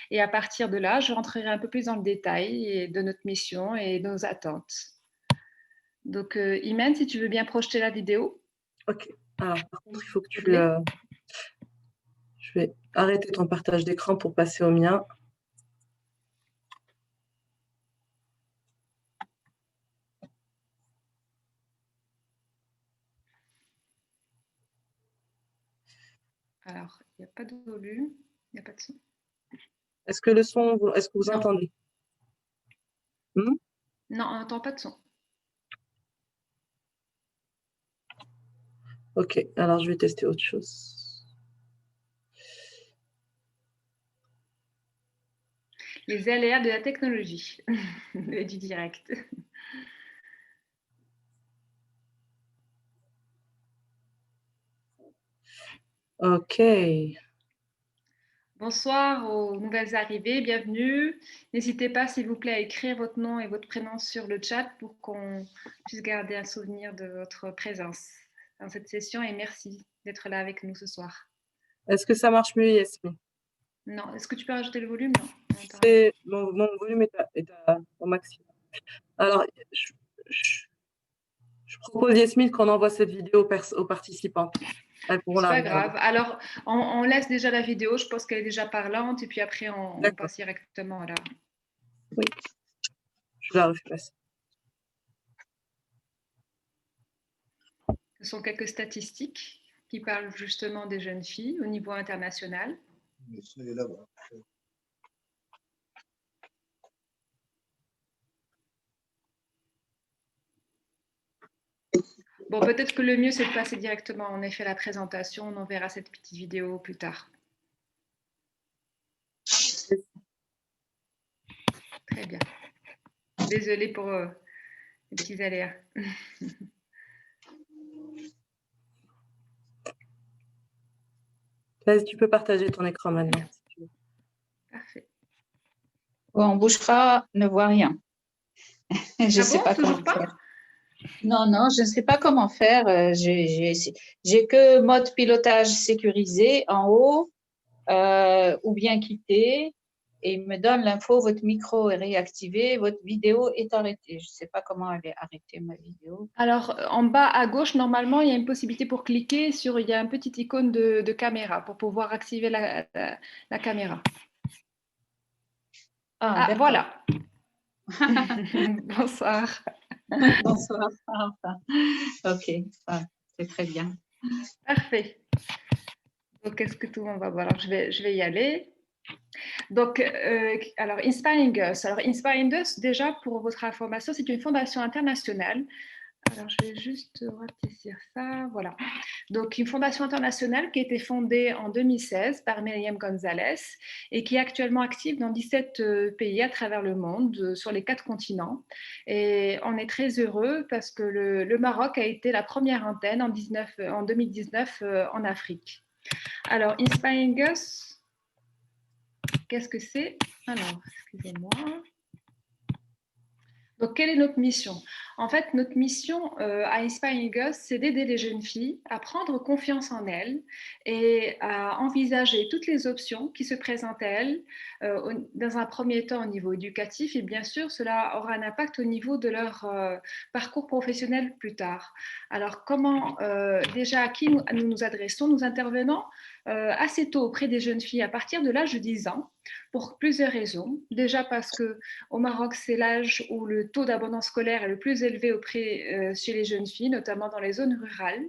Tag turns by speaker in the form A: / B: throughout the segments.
A: Et à partir de là, je rentrerai un peu plus dans le détail de notre mission et de nos attentes. Donc, Imen, si tu veux bien projeter la vidéo.
B: Ok. Alors, par contre, il faut que
A: S'il
B: tu...
A: te plaît.
B: Je vais arrêter ton partage d'écran pour passer au mien.
A: Alors, il n'y a pas de volume, il n'y a pas de son.
B: Est-ce que le son, est-ce que vous
A: Non.
B: entendez?
A: Non, on n'entend pas de son.
B: Ok, alors je vais tester autre chose.
A: Les aléas de la technologie et du direct.
B: Ok.
A: Bonsoir aux nouvelles arrivées, bienvenue. N'hésitez pas, s'il vous plaît, à écrire votre nom et votre prénom sur le chat pour qu'on puisse garder un souvenir de votre présence dans cette session et merci d'être là avec nous ce soir.
B: Est-ce que ça marche mieux, Yasmine?
A: Non, est-ce que tu peux rajouter le volume? Non.
B: Mon volume est au maximum. Alors, je propose, Yasmine, qu'on envoie cette vidéo aux participantes. Elles pourront
A: C'est
B: la
A: pas
B: regarder.
A: grave. Alors, on laisse déjà la vidéo. Je pense qu'elle est déjà parlante et puis après, on passe directement là.
B: Oui, je la refais passer.
A: Ce sont quelques statistiques qui parlent justement des jeunes filles au niveau international. Bon, peut-être que le mieux, c'est de passer directement en effet à la présentation. On enverra cette petite vidéo plus tard. Très bien. Désolée pour les petits aléas.
B: Vas-y, tu peux partager ton écran maintenant. Si tu veux.
A: Parfait.
C: Bon, Bouchra ne voit rien. Je ne sais
A: bon,
C: pas
A: toujours
C: comment
A: pas
C: faire. Non, je ne sais pas comment faire. J'ai que mode pilotage sécurisé en haut ou bien quitter. Et il me donne l'info, votre micro est réactivé, votre vidéo est arrêtée. Je ne sais pas comment elle est arrêtée, ma vidéo.
A: Alors, en bas à gauche, normalement, il y a une possibilité pour cliquer sur, il y a un petit icône de caméra pour pouvoir activer la caméra.
C: Ah
A: voilà. Bonsoir.
C: Bonsoir. Ok, c'est très bien.
A: Parfait. Donc, est-ce que tout le monde va voir? Alors, je vais y aller. Donc, alors, Inspiring Us. Alors, Inspiring Us, déjà, pour votre information, c'est une fondation internationale. Alors, je vais juste rapetisser ça. Voilà. Donc, une fondation internationale qui a été fondée en 2016 par Myriam Gonzalez et qui est actuellement active dans 17 pays à travers le monde, sur les 4 continents. Et on est très heureux parce que le Maroc a été la première antenne en 2019 en Afrique. Alors, Inspiring Us, qu'est-ce que c'est? Alors, excusez-moi. Donc, quelle est notre mission? En fait, notre mission à Inspiring Us, c'est d'aider les jeunes filles à prendre confiance en elles et à envisager toutes les options qui se présentent à elles, dans un premier temps au niveau éducatif, et bien sûr, cela aura un impact au niveau de leur parcours professionnel plus tard. Alors, comment, déjà, à qui nous adressons? Nous intervenons assez tôt auprès des jeunes filles à partir de l'âge de 10 ans, pour plusieurs raisons. Déjà parce qu'au Maroc, c'est l'âge où le taux d'abandon scolaire est le plus élevé chez les jeunes filles, notamment dans les zones rurales.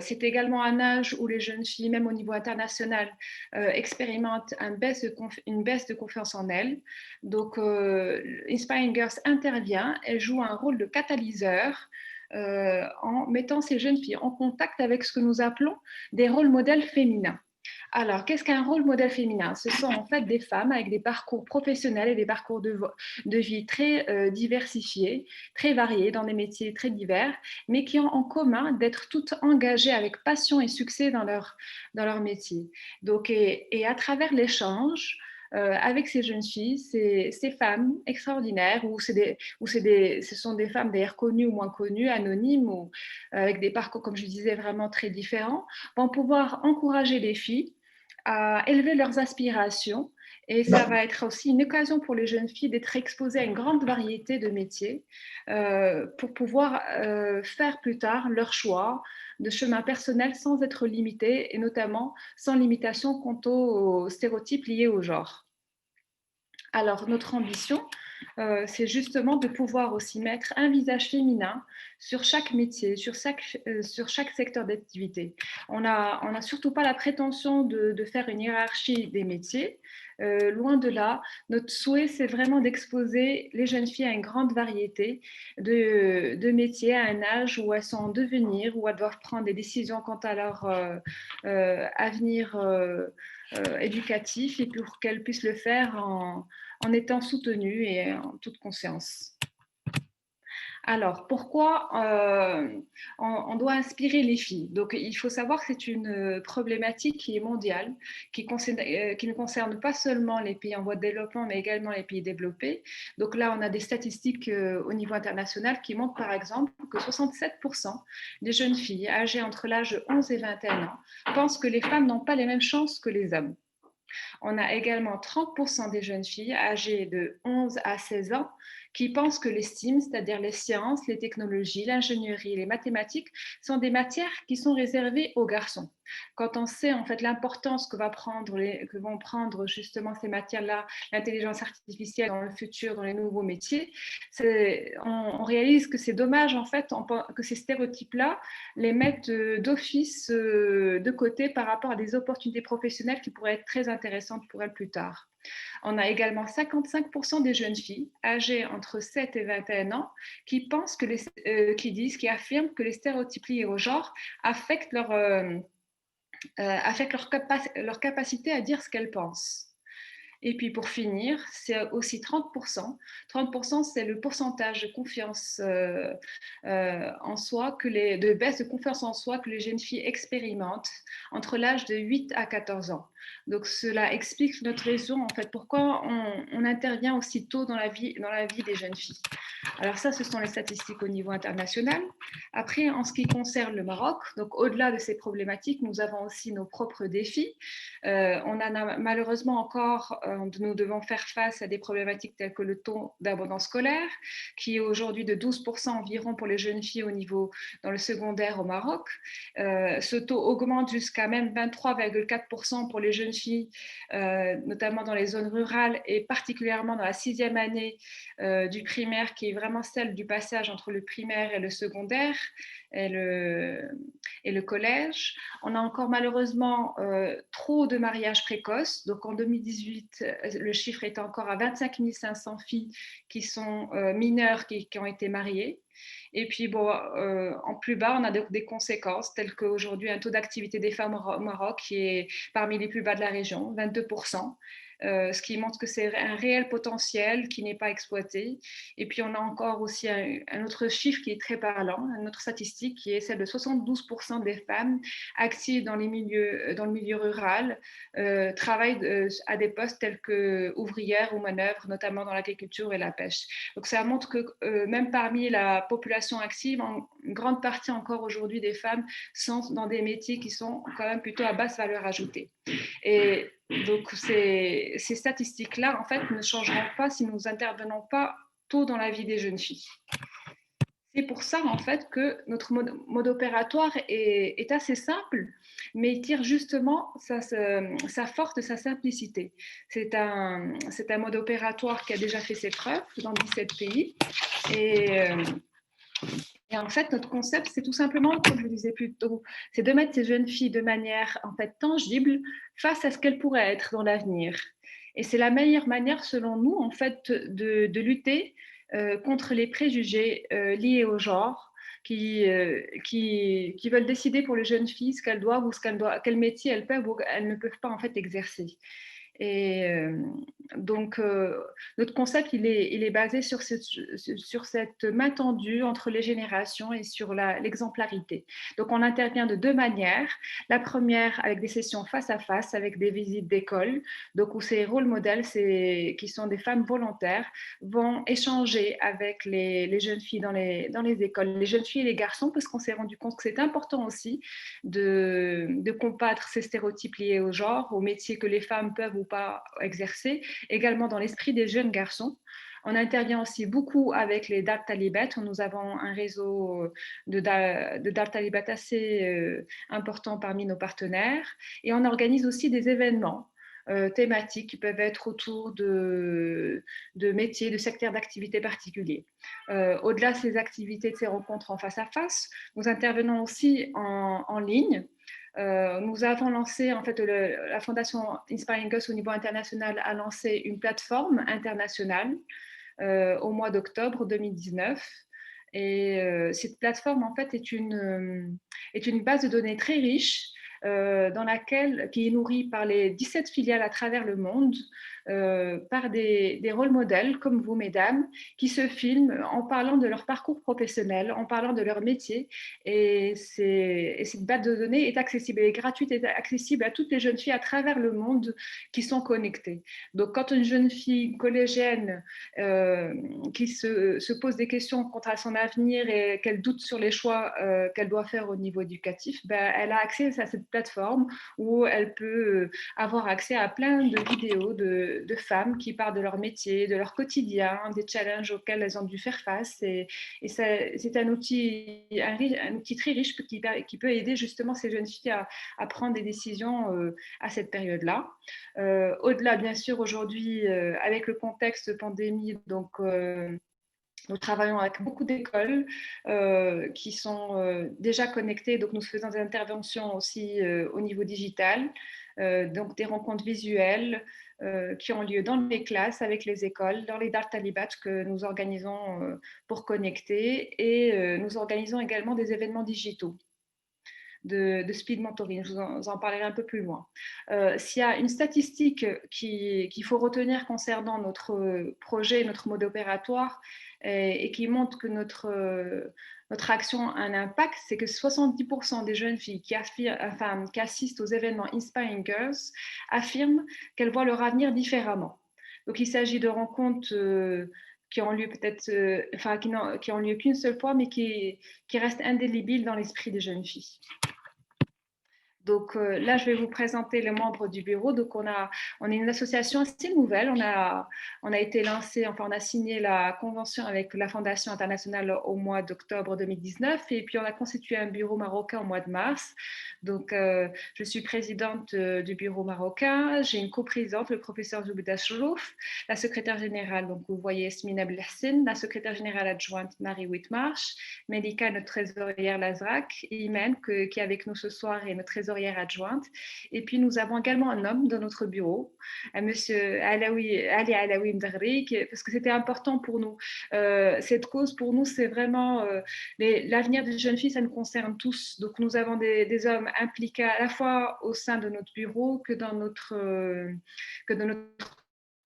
A: C'est également un âge où les jeunes filles, même au niveau international, expérimentent une baisse de confiance en elles. Donc, Inspiring Girls intervient et joue un rôle de catalyseur en mettant ces jeunes filles en contact avec ce que nous appelons des rôles modèles féminins. Alors, qu'est-ce qu'un rôle modèle féminin? Ce sont en fait des femmes avec des parcours professionnels et des parcours de vie très diversifiés, très variés, dans des métiers très divers, mais qui ont en commun d'être toutes engagées avec passion et succès dans leur métier. Donc, et à travers l'échange, avec ces jeunes filles, ces femmes extraordinaires, ce sont des femmes d'ailleurs connues ou moins connues, anonymes, ou avec des parcours, comme je disais, vraiment très différents, vont pouvoir encourager les filles à élever leurs aspirations Et ça va être aussi une occasion pour les jeunes filles d'être exposées à une grande variété de métiers pour pouvoir faire plus tard leur choix de chemin personnel sans être limitées et notamment sans limitation quant aux stéréotypes liés au genre. Alors, notre ambition, c'est justement de pouvoir aussi mettre un visage féminin sur chaque métier, sur chaque secteur d'activité. On n'a surtout pas la prétention de faire une hiérarchie des métiers. Loin de là, notre souhait, c'est vraiment d'exposer les jeunes filles à une grande variété de métiers à un âge où elles sont en devenir, où elles doivent prendre des décisions quant à leur avenir éducatif et pour qu'elles puissent le faire en étant soutenues et en toute conscience. Alors, pourquoi on doit inspirer les filles? Donc, il faut savoir que c'est une problématique qui est mondiale, qui ne concerne pas seulement les pays en voie de développement, mais également les pays développés. Donc là, on a des statistiques au niveau international qui montrent, par exemple, que 67% des jeunes filles âgées entre l'âge de 11 et 21 ans pensent que les femmes n'ont pas les mêmes chances que les hommes. On a également 30% des jeunes filles âgées de 11 à 16 ans qui pensent que les STEAM, c'est-à-dire les sciences, les technologies, l'ingénierie, les mathématiques, sont des matières qui sont réservées aux garçons. Quand on sait en fait l'importance que vont prendre justement ces matières-là, l'intelligence artificielle dans le futur, dans les nouveaux métiers, on réalise que c'est dommage en fait que ces stéréotypes-là les mettent d'office de côté par rapport à des opportunités professionnelles qui pourraient être très intéressantes pour elles plus tard. On a également 55% des jeunes filles âgées entre 7 et 21 ans qui affirment que les stéréotypes liés au genre affectent leur capacité à dire ce qu'elles pensent. Et puis pour finir, c'est aussi 30%. 30%, c'est le pourcentage de confiance en soi, de baisse de confiance en soi que les jeunes filles expérimentent entre l'âge de 8 à 14 ans. Donc cela explique notre raison, en fait, pourquoi on intervient aussi tôt dans la vie des jeunes filles. Alors ça, ce sont les statistiques au niveau international. Après, en ce qui concerne le Maroc, donc au-delà de ces problématiques, nous avons aussi nos propres défis. On en a malheureusement encore, nous devons faire face à des problématiques telles que le taux d'abandon scolaire, qui est aujourd'hui de 12% environ pour les jeunes filles dans le secondaire au Maroc. Ce taux augmente jusqu'à même 23,4% pour les jeunes filles, notamment dans les zones rurales et particulièrement dans la 6e année du primaire, qui est vraiment celle du passage entre le primaire et le secondaire et le collège. On a encore malheureusement trop de mariages précoces. Donc en 2018, le chiffre est encore à 25 500 filles qui sont mineures qui ont été mariées. Et puis, en plus bas, on a des conséquences telles qu'aujourd'hui, un taux d'activité des femmes au Maroc qui est parmi les plus bas de la région, 22%. Ce qui montre que c'est un réel potentiel qui n'est pas exploité. Et puis, on a encore aussi un autre chiffre qui est très parlant, une autre statistique qui est celle de 72% des femmes actives dans le milieu rural travaillent à des postes tels que ouvrières ou manœuvres, notamment dans l'agriculture et la pêche. Donc, ça montre que même parmi la population active, une grande partie encore aujourd'hui des femmes sont dans des métiers qui sont quand même plutôt à basse valeur ajoutée. Et donc, ces statistiques-là, en fait, ne changeront pas si nous n'intervenons pas tôt dans la vie des jeunes filles. C'est pour ça, en fait, que notre mode opératoire est assez simple, mais il tire justement sa force de sa simplicité. C'est un mode opératoire qui a déjà fait ses preuves dans 17 pays. Et en fait, notre concept, c'est tout simplement, comme je le disais plus tôt, c'est de mettre ces jeunes filles de manière en fait tangible face à ce qu'elles pourraient être dans l'avenir. Et c'est la meilleure manière, selon nous, en fait, de lutter contre les préjugés liés au genre, qui veulent décider pour les jeunes filles ce qu'elles doivent ou quel métier elles peuvent ou elles ne peuvent pas en fait exercer. Et donc, notre concept, il est basé sur cette main tendue entre les générations et sur l'exemplarité. Donc, on intervient de deux manières. La première, avec des sessions face à face, avec des visites d'école, donc où ces rôles modèles, qui sont des femmes volontaires, vont échanger avec les jeunes filles dans les écoles, les jeunes filles et les garçons, parce qu'on s'est rendu compte que c'est important aussi de combattre ces stéréotypes liés au genre, aux métiers que les femmes peuvent ou pas exercer, également dans l'esprit des jeunes garçons. On intervient aussi beaucoup avec les Dart Talibet. Nous avons un réseau de Dart Talibet assez important parmi nos partenaires. Et on organise aussi des événements thématiques qui peuvent être autour de métiers, de secteurs d'activité particuliers. Au-delà de ces activités, de ces rencontres en face à face, nous intervenons aussi en ligne. Nous avons lancé, en fait, la Fondation Inspiring Us au niveau international a lancé une plateforme internationale au mois d'octobre 2019. Et cette plateforme, en fait, est une base de données très riche qui est nourrie par les 17 filiales à travers le monde, par des rôles modèles comme vous, mesdames, qui se filment en parlant de leur parcours professionnel, en parlant de leur métier. Et cette base de données est accessible, elle est gratuite, et accessible à toutes les jeunes filles à travers le monde qui sont connectées. Donc, quand une jeune fille collégienne qui se pose des questions quant à son avenir et qu'elle doute sur les choix qu'elle doit faire au niveau éducatif, ben, elle a accès à cette plateforme où elle peut avoir accès à plein de vidéos de femmes qui parlent de leur métier, de leur quotidien, des challenges auxquels elles ont dû faire face. Et c'est un outil très riche qui peut aider justement ces jeunes filles à prendre des décisions à cette période-là. Au-delà, bien sûr, aujourd'hui, avec le contexte de pandémie, donc nous travaillons avec beaucoup d'écoles qui sont déjà connectées, donc nous faisons des interventions aussi au niveau digital, donc des rencontres visuelles qui ont lieu dans les classes avec les écoles, dans les Dart Talibat que nous organisons pour connecter, et nous organisons également des événements digitaux de speed mentoring. Je vous en parlerai un peu plus loin. S'il y a une statistique qu'il faut retenir concernant notre projet, notre mode opératoire, et qui montre que notre action a un impact, c'est que 70% des jeunes filles qui assistent aux événements Inspiring Girls affirment qu'elles voient leur avenir différemment. Donc, il s'agit de rencontres qui ont lieu qui ont lieu qu'une seule fois, mais qui restent indélébiles dans l'esprit des jeunes filles. Donc là, je vais vous présenter les membres du bureau. Donc on est une association assez nouvelle. On a été lancé, enfin on a signé la convention avec la Fondation internationale au mois d'octobre 2019, et puis on a constitué un bureau marocain au mois de mars. Donc je suis présidente du bureau marocain. J'ai une coprésidente, le professeur Zoubida Choulouf, la secrétaire générale, donc vous voyez Esmina Belhassin, la secrétaire générale adjointe Marie Whitmarsh, Melika, notre trésorière Lazrak, et Imen qui est avec nous ce soir, et notre trésorière adjointe. Et puis nous avons également un homme dans notre bureau, monsieur Ali Alaoui Mdagri, parce que c'était important pour nous. Cette cause pour nous, c'est vraiment l'avenir des jeunes filles, ça nous concerne tous. Donc nous avons des hommes impliqués à la fois au sein de notre bureau que dans notre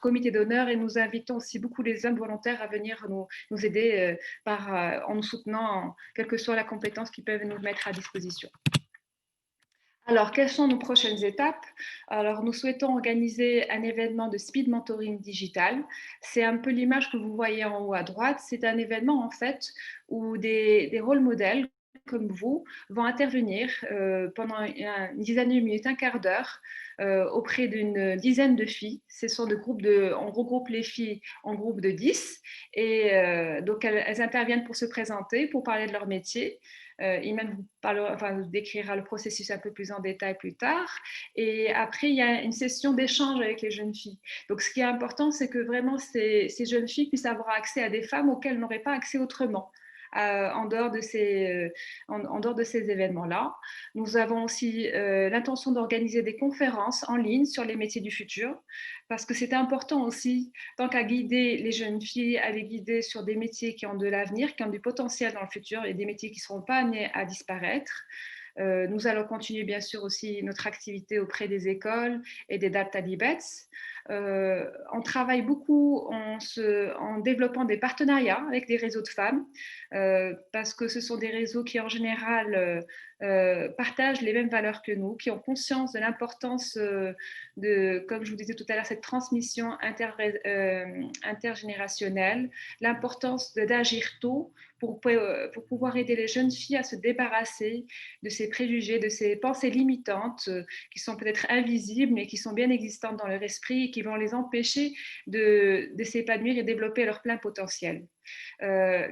A: comité d'honneur, et nous invitons aussi beaucoup les hommes volontaires à venir nous aider en nous soutenant, quelle que soit la compétence qu'ils peuvent nous mettre à disposition. Alors, quelles sont nos prochaines étapes? Alors, nous souhaitons organiser un événement de speed mentoring digital. C'est un peu l'image que vous voyez en haut à droite. C'est un événement, en fait, où des rôles modèles comme vous vont intervenir pendant une dizaine de minutes, un quart d'heure, auprès d'une dizaine de filles. Ce sont on regroupe les filles en groupes de 10, et donc elles interviennent pour se présenter, pour parler de leur métier. Iman vous décrira le processus un peu plus en détail plus tard. Et après, il y a une session d'échange avec les jeunes filles. Donc, ce qui est important, c'est que vraiment ces jeunes filles puissent avoir accès à des femmes auxquelles elles n'auraient pas accès autrement. En dehors de ces événements-là. Nous avons aussi l'intention d'organiser des conférences en ligne sur les métiers du futur, parce que c'est important aussi, tant qu'à guider les jeunes filles, à les guider sur des métiers qui ont de l'avenir, qui ont du potentiel dans le futur, et des métiers qui ne seront pas amenés à disparaître. Nous allons continuer bien sûr aussi notre activité auprès des écoles et des Dart Talibets. on travaille beaucoup en développant des partenariats avec des réseaux de femmes, parce que ce sont des réseaux qui, en général, partagent les mêmes valeurs que nous, qui ont conscience de l'importance comme je vous disais tout à l'heure, cette transmission intergénérationnelle, l'importance d'agir tôt pour pouvoir aider les jeunes filles à se débarrasser de ces préjugés, de ces pensées limitantes qui sont peut-être invisibles, mais qui sont bien existantes dans leur esprit et qui vont les empêcher de s'épanouir et développer leur plein potentiel.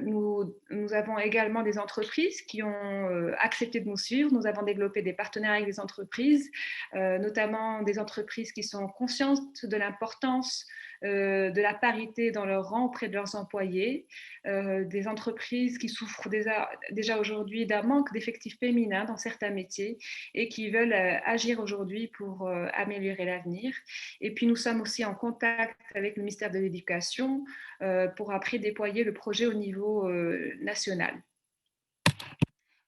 A: Nous avons également des entreprises qui ont accepté de nous suivre. Nous avons développé des partenariats avec des entreprises, notamment des entreprises qui sont conscientes de l'importance de la parité dans leur rang auprès de leurs employés, des entreprises qui souffrent déjà aujourd'hui d'un manque d'effectifs féminins dans certains métiers et qui veulent agir aujourd'hui pour améliorer l'avenir. Et puis nous sommes aussi en contact avec le ministère de l'Éducation pour après déployer le projet au niveau national.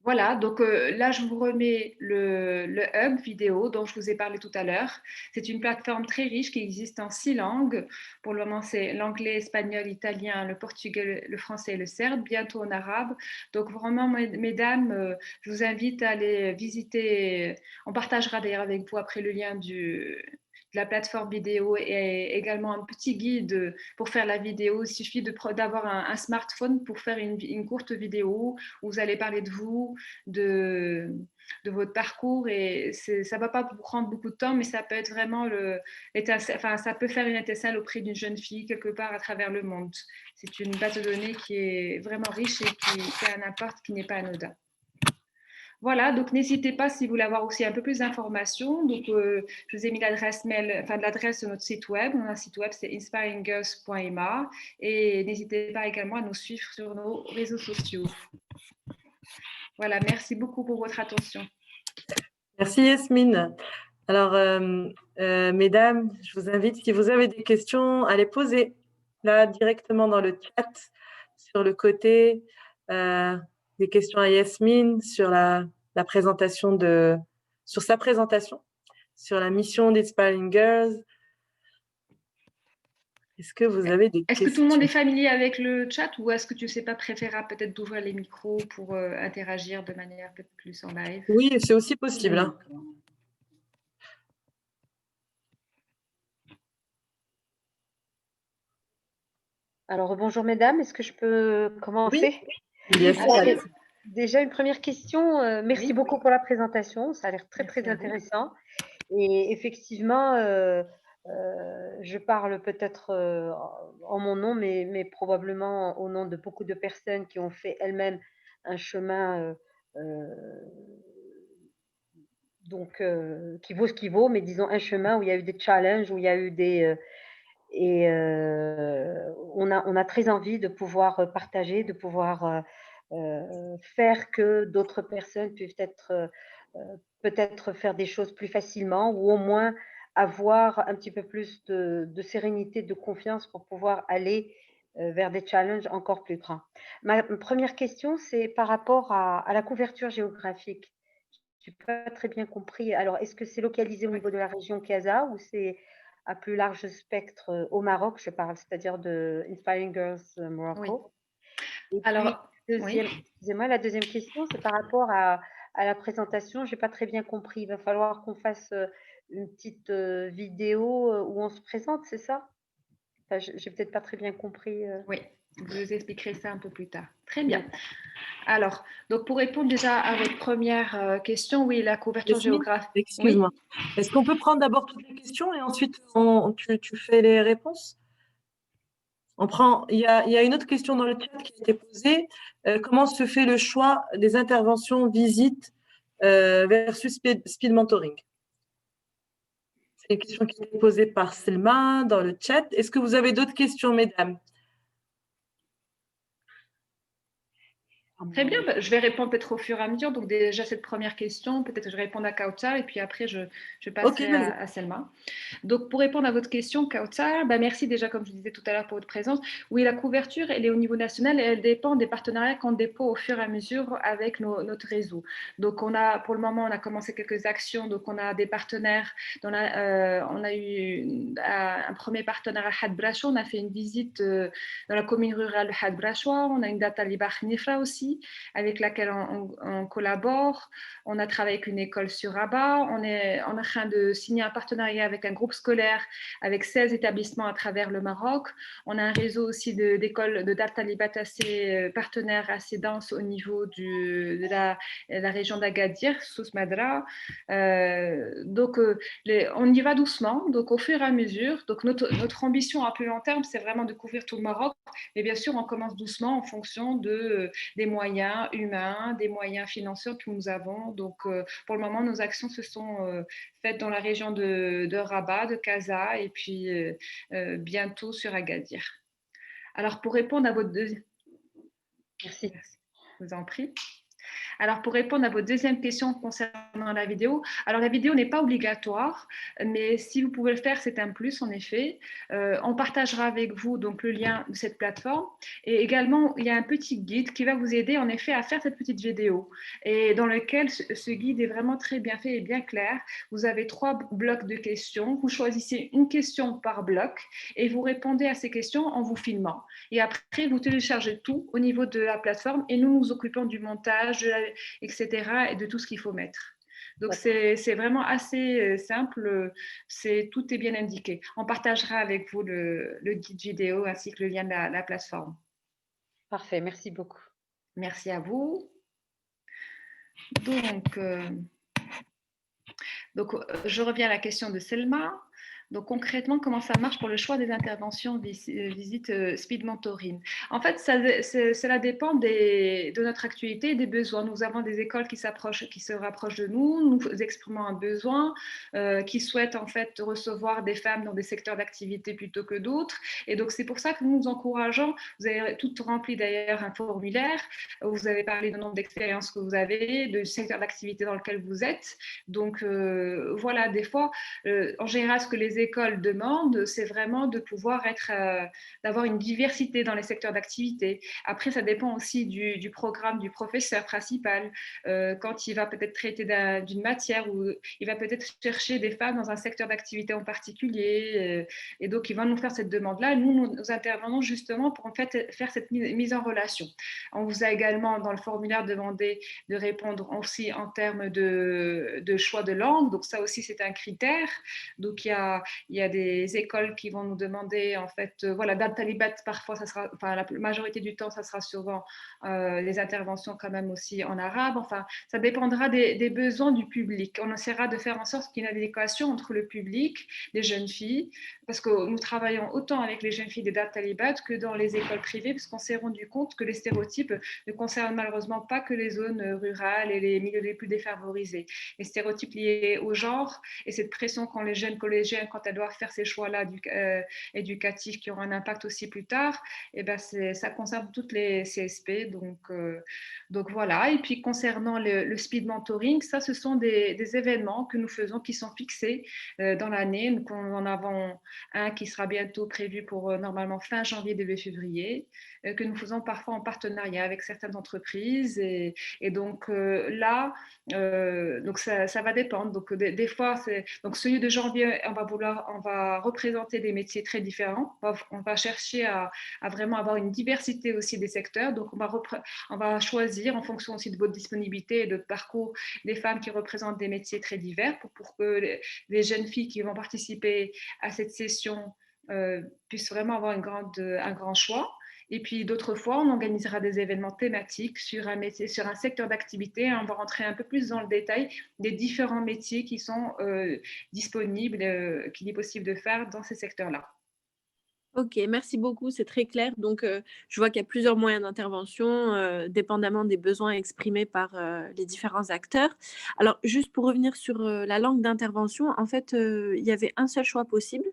A: Voilà, donc là, je vous remets le hub vidéo dont je vous ai parlé tout à l'heure. C'est une plateforme très riche qui existe en 6 langues. Pour le moment, c'est l'anglais, l'espagnol, l'italien, le portugais, le français et le serbe, bientôt en arabe. Donc vraiment, mesdames, je vous invite à aller visiter. On partagera d'ailleurs avec vous après le lien de la plateforme vidéo et également un petit guide pour faire la vidéo. Il suffit d'avoir un smartphone pour faire une courte vidéo où vous allez parler de vous, de votre parcours, et ça ne va pas vous prendre beaucoup de temps, mais ça peut être vraiment ça peut faire une étincelle auprès d'une jeune fille quelque part à travers le monde. C'est une base de données qui est vraiment riche et qui a un impact qui n'est pas anodin. Voilà, donc n'hésitez pas si vous voulez avoir aussi un peu plus d'informations. Donc, je vous ai mis l'adresse mail, enfin l'adresse de notre site web. Notre site web, c'est inspiringgirls.ma, et n'hésitez pas également à nous suivre sur nos réseaux sociaux. Voilà, merci beaucoup pour votre attention.
B: Merci Yasmine. Alors, mesdames, je vous invite, si vous avez des questions, à les poser là directement dans le chat, sur le côté, des questions à Yasmine sur la présentation sur sa présentation, sur la mission d'Inspiring Girls. Est-ce que vous avez des questions?
A: Est-ce que tout le monde est familier avec le chat, ou est-ce que tu ne sais pas, préférable peut-être d'ouvrir les micros pour interagir de manière un peu plus en live?
B: Oui, c'est aussi possible. Hein.
D: Alors, bonjour mesdames, est-ce que je peux commencer?
B: Bien sûr.
D: Déjà, une première question. Merci beaucoup pour la présentation, ça a l'air très, très intéressant. Et effectivement, je parle peut-être en mon nom, mais probablement au nom de beaucoup de personnes qui ont fait elles-mêmes un chemin qui vaut ce qu'il vaut, mais disons un chemin où il y a eu des challenges, où il y a eu des... on a très envie de pouvoir partager, de pouvoir faire que d'autres personnes puissent peut-être faire des choses plus facilement, ou au moins avoir un petit peu plus de sérénité, de confiance pour pouvoir aller vers des challenges encore plus grands. Ma première question, c'est par rapport à la couverture géographique. Je n'ai pas très bien compris. Alors, est-ce que c'est localisé au niveau de la région Casa, ou c'est à plus large spectre au Maroc, je parle, c'est-à-dire de Inspiring Girls Morocco?
A: Oui.
D: Et alors, excusez-moi, la deuxième question, c'est par rapport à la présentation. Je n'ai pas très bien compris. Il va falloir qu'on fasse une petite vidéo où on se présente, c'est ça? Enfin, je n'ai peut-être pas très bien compris.
A: Oui, je vous expliquerai ça un peu plus tard. Très bien. Alors, donc pour répondre déjà à votre première question, oui, la couverture géographique.
B: Excuse-moi. Oui. Est-ce qu'on peut prendre d'abord toutes les questions et ensuite tu fais les réponses? Il y a une autre question dans le chat qui a été posée. Comment se fait le choix des interventions visites versus speed mentoring? C'est une question qui a été posée par Selma dans le chat. Est-ce que vous avez d'autres questions, mesdames?
A: Très bien, je vais répondre peut-être au fur et à mesure. Donc déjà cette première question, peut-être que je vais répondre à Kautar et puis après je passerai à Selma. Donc pour répondre à votre question, Kautar, merci déjà comme je disais tout à l'heure pour votre présence. Oui, la couverture, elle est au niveau national et elle dépend des partenariats qu'on déploie au fur et à mesure avec notre réseau. Donc pour le moment, on a commencé quelques actions. Donc on a des partenaires. On a eu un premier partenaire à Had Brachoua. On a fait une visite dans la commune rurale de Had Brachoua. On a une data Libar Nifra aussi, avec laquelle on collabore. On a travaillé avec une école sur Rabat. On est en train de signer un partenariat avec un groupe scolaire avec 16 établissements à travers le Maroc. On a un réseau aussi d'écoles de data Libat assez partenaires, assez dense au niveau de la région d'Agadir, Sous Madra. Donc, on y va doucement, donc au fur et à mesure. Donc, notre ambition à plus long terme, c'est vraiment de couvrir tout le Maroc. Mais bien sûr, on commence doucement en fonction des moyens humains, des moyens financiers que nous avons. Donc, pour le moment, nos actions se sont faites dans la région de Rabat, de Casa, et puis bientôt sur Agadir. Alors, pour répondre à votre deuxième...
D: Merci.
A: Je vous en prie. Alors, pour répondre à votre deuxième question concernant la vidéo, alors la vidéo n'est pas obligatoire, mais si vous pouvez le faire, c'est un plus en effet. On partagera avec vous donc le lien de cette plateforme et également il y a un petit guide qui va vous aider en effet à faire cette petite vidéo et dans lequel ce guide est vraiment très bien fait et bien clair. Vous avez 3 blocs de questions, vous choisissez une question par bloc et vous répondez à ces questions en vous filmant. Et après, vous téléchargez tout au niveau de la plateforme et nous nous occupons du montage, etc. et de tout ce qu'il faut mettre. Donc, c'est vraiment assez simple. Tout est bien indiqué. On partagera avec vous le guide vidéo ainsi que le lien de la plateforme.
D: Parfait, merci beaucoup.
A: Merci à vous. Donc, je reviens à la question de Selma. Donc, concrètement, comment ça marche pour le choix des interventions visite speed mentoring? En fait, cela dépend de notre activité et des besoins. Nous avons des écoles qui se rapprochent de nous, nous exprimons un besoin, qui souhaitent en fait recevoir des femmes dans des secteurs d'activité plutôt que d'autres. Et donc, c'est pour ça que nous nous encourageons. Vous avez tout rempli d'ailleurs un formulaire. Vous avez parlé du nombre d'expériences que vous avez, du secteur d'activité dans lequel vous êtes. Donc, voilà, des fois, en général, ce que les écoles demandent, c'est vraiment de pouvoir d'avoir une diversité dans les secteurs d'activité. Après, ça dépend aussi du programme du professeur principal. Quand il va peut-être traiter d'une matière ou il va peut-être chercher des femmes dans un secteur d'activité en particulier. Et donc, il va nous faire cette demande-là. Nous intervenons justement pour en fait faire cette mise en relation. On vous a également, dans le formulaire, demandé de répondre aussi en termes de choix de langue. Donc, ça aussi, c'est un critère. Donc, il y a des écoles qui vont nous demander, en fait, voilà, data Libat, parfois, la majorité du temps, ça sera souvent les interventions quand même aussi en arabe. Enfin, ça dépendra des besoins du public. On essaiera de faire en sorte qu'il y ait une adéquation entre le public, les jeunes filles, parce que nous travaillons autant avec les jeunes filles des data Libat que dans les écoles privées, parce qu'on s'est rendu compte que les stéréotypes ne concernent malheureusement pas que les zones rurales et les milieux les plus défavorisés. Les stéréotypes liés au genre et cette pression qu'ont les jeunes collégiens quand elles doivent faire ces choix-là éducatifs qui auront un impact aussi plus tard, et ça concerne toutes les CSP. Donc voilà. Et puis concernant le speed mentoring, ça, ce sont des événements que nous faisons qui sont fixés dans l'année. Nous en avons un qui sera bientôt prévu pour normalement fin janvier, début février, que nous faisons parfois en partenariat avec certaines entreprises. Et donc là, donc ça va dépendre. Donc des fois, donc celui de janvier, on va représenter des métiers très différents. On va chercher à vraiment avoir une diversité aussi des secteurs. Donc on va choisir en fonction aussi de votre disponibilité et de votre parcours des femmes qui représentent des métiers très divers pour que les jeunes filles qui vont participer à cette session puissent vraiment avoir un grand choix. Et puis d'autres fois, on organisera des événements thématiques sur un métier, sur un secteur d'activité. On va rentrer un peu plus dans le détail des différents métiers qui sont disponibles, qu'il est possible de faire dans ces secteurs-là.
E: Ok, merci beaucoup, c'est très clair. Donc, je vois qu'il y a plusieurs moyens d'intervention, dépendamment des besoins exprimés par les différents acteurs. Alors, juste pour revenir sur la langue d'intervention, en fait, il y avait un seul choix possible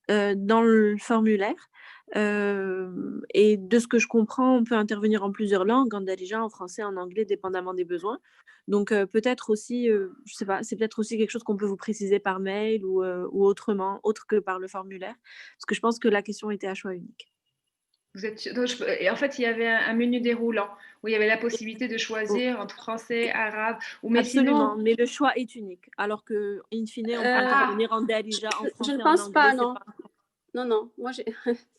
E: dans le formulaire. Et de ce que je comprends, on peut intervenir en plusieurs langues, en darija, en français, en anglais, dépendamment des besoins. Donc peut-être aussi, je sais pas, c'est peut-être aussi quelque chose qu'on peut vous préciser par mail ou autrement, autre que par le formulaire, parce que je pense que la question était à choix unique.
A: Vous êtes donc et en fait, il y avait un menu déroulant où il y avait la possibilité de choisir entre français, arabe ou mais
E: Absolument,
A: sinon
E: mais le choix est unique. Alors que, in fine, on peut intervenir en darija, en
F: Je
E: français,
F: ne
E: en
F: pense
E: anglais,
F: pas,
E: c'est
F: non.
E: pas.
F: Non, non. Moi,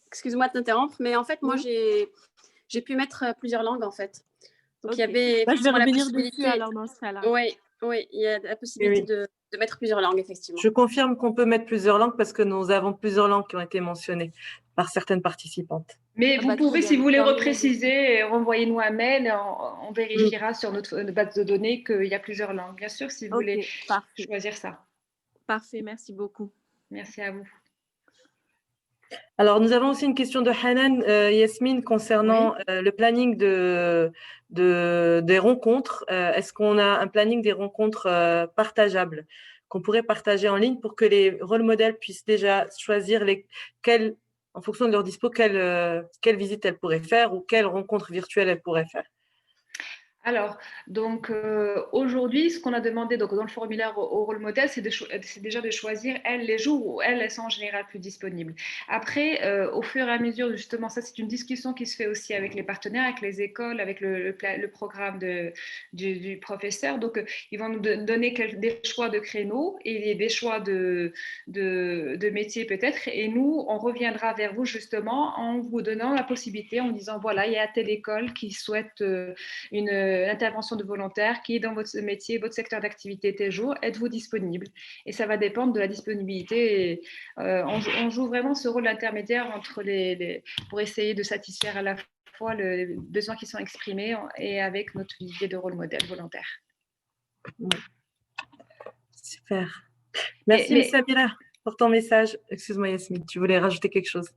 F: excuse-moi de t'interrompre, mais en fait, moi, j'ai pu mettre plusieurs langues, en fait. Donc, il y
E: Ok.
F: avait
E: Bah, je vais
F: effectivement la
E: revenir dessus
F: possibilité.
E: alors dans ce cas-là.
F: Oui, oui, il y a la possibilité de mettre plusieurs langues, effectivement.
B: Je confirme qu'on peut mettre plusieurs langues parce que nous avons plusieurs langues qui ont été mentionnées par certaines participantes.
A: mais
E: Ah
A: vous
E: bah,
A: pouvez,
E: très
A: si
E: bien.
A: vous voulez
E: Je vais revenir dessus.
A: repréciser, renvoyez-nous un mail, on vérifiera sur notre base de données qu'il y a plusieurs langues. Bien sûr, si vous voulez
E: Ok, parfait.
A: choisir ça.
E: Parfait, merci beaucoup.
A: Merci à vous.
B: Alors, nous avons aussi une question de Hanan Yasmine concernant le planning des rencontres. Est-ce qu'on a un planning des rencontres partageables qu'on pourrait partager en ligne pour que les rôles modèles puissent déjà choisir en fonction de leur dispo, quelle visite elles pourraient faire ou quelle rencontre virtuelle elles pourraient faire?
A: Alors, donc aujourd'hui, ce qu'on a demandé donc, dans le formulaire au rôle modèle, c'est déjà de choisir, elles, les jours où elles sont en général plus disponibles. Après, au fur et à mesure, justement, ça, c'est une discussion qui se fait aussi avec les partenaires, avec les écoles, avec le programme du professeur. Donc, ils vont nous donner des choix de créneaux et des choix de métiers peut-être. Et nous, on reviendra vers vous justement en vous donnant la possibilité, en disant, voilà, il y a telle école qui souhaite une intervention de volontaire qui est dans votre métier, votre secteur d'activité tel jour, êtes-vous disponible? Et ça va dépendre de la disponibilité. Et, on joue vraiment ce rôle intermédiaire entre pour essayer de satisfaire à la fois les besoins qui sont exprimés et avec notre idée de rôle modèle volontaire.
B: Super. Merci, Samira, pour ton message. Excuse-moi, Yasmine, tu voulais rajouter quelque chose?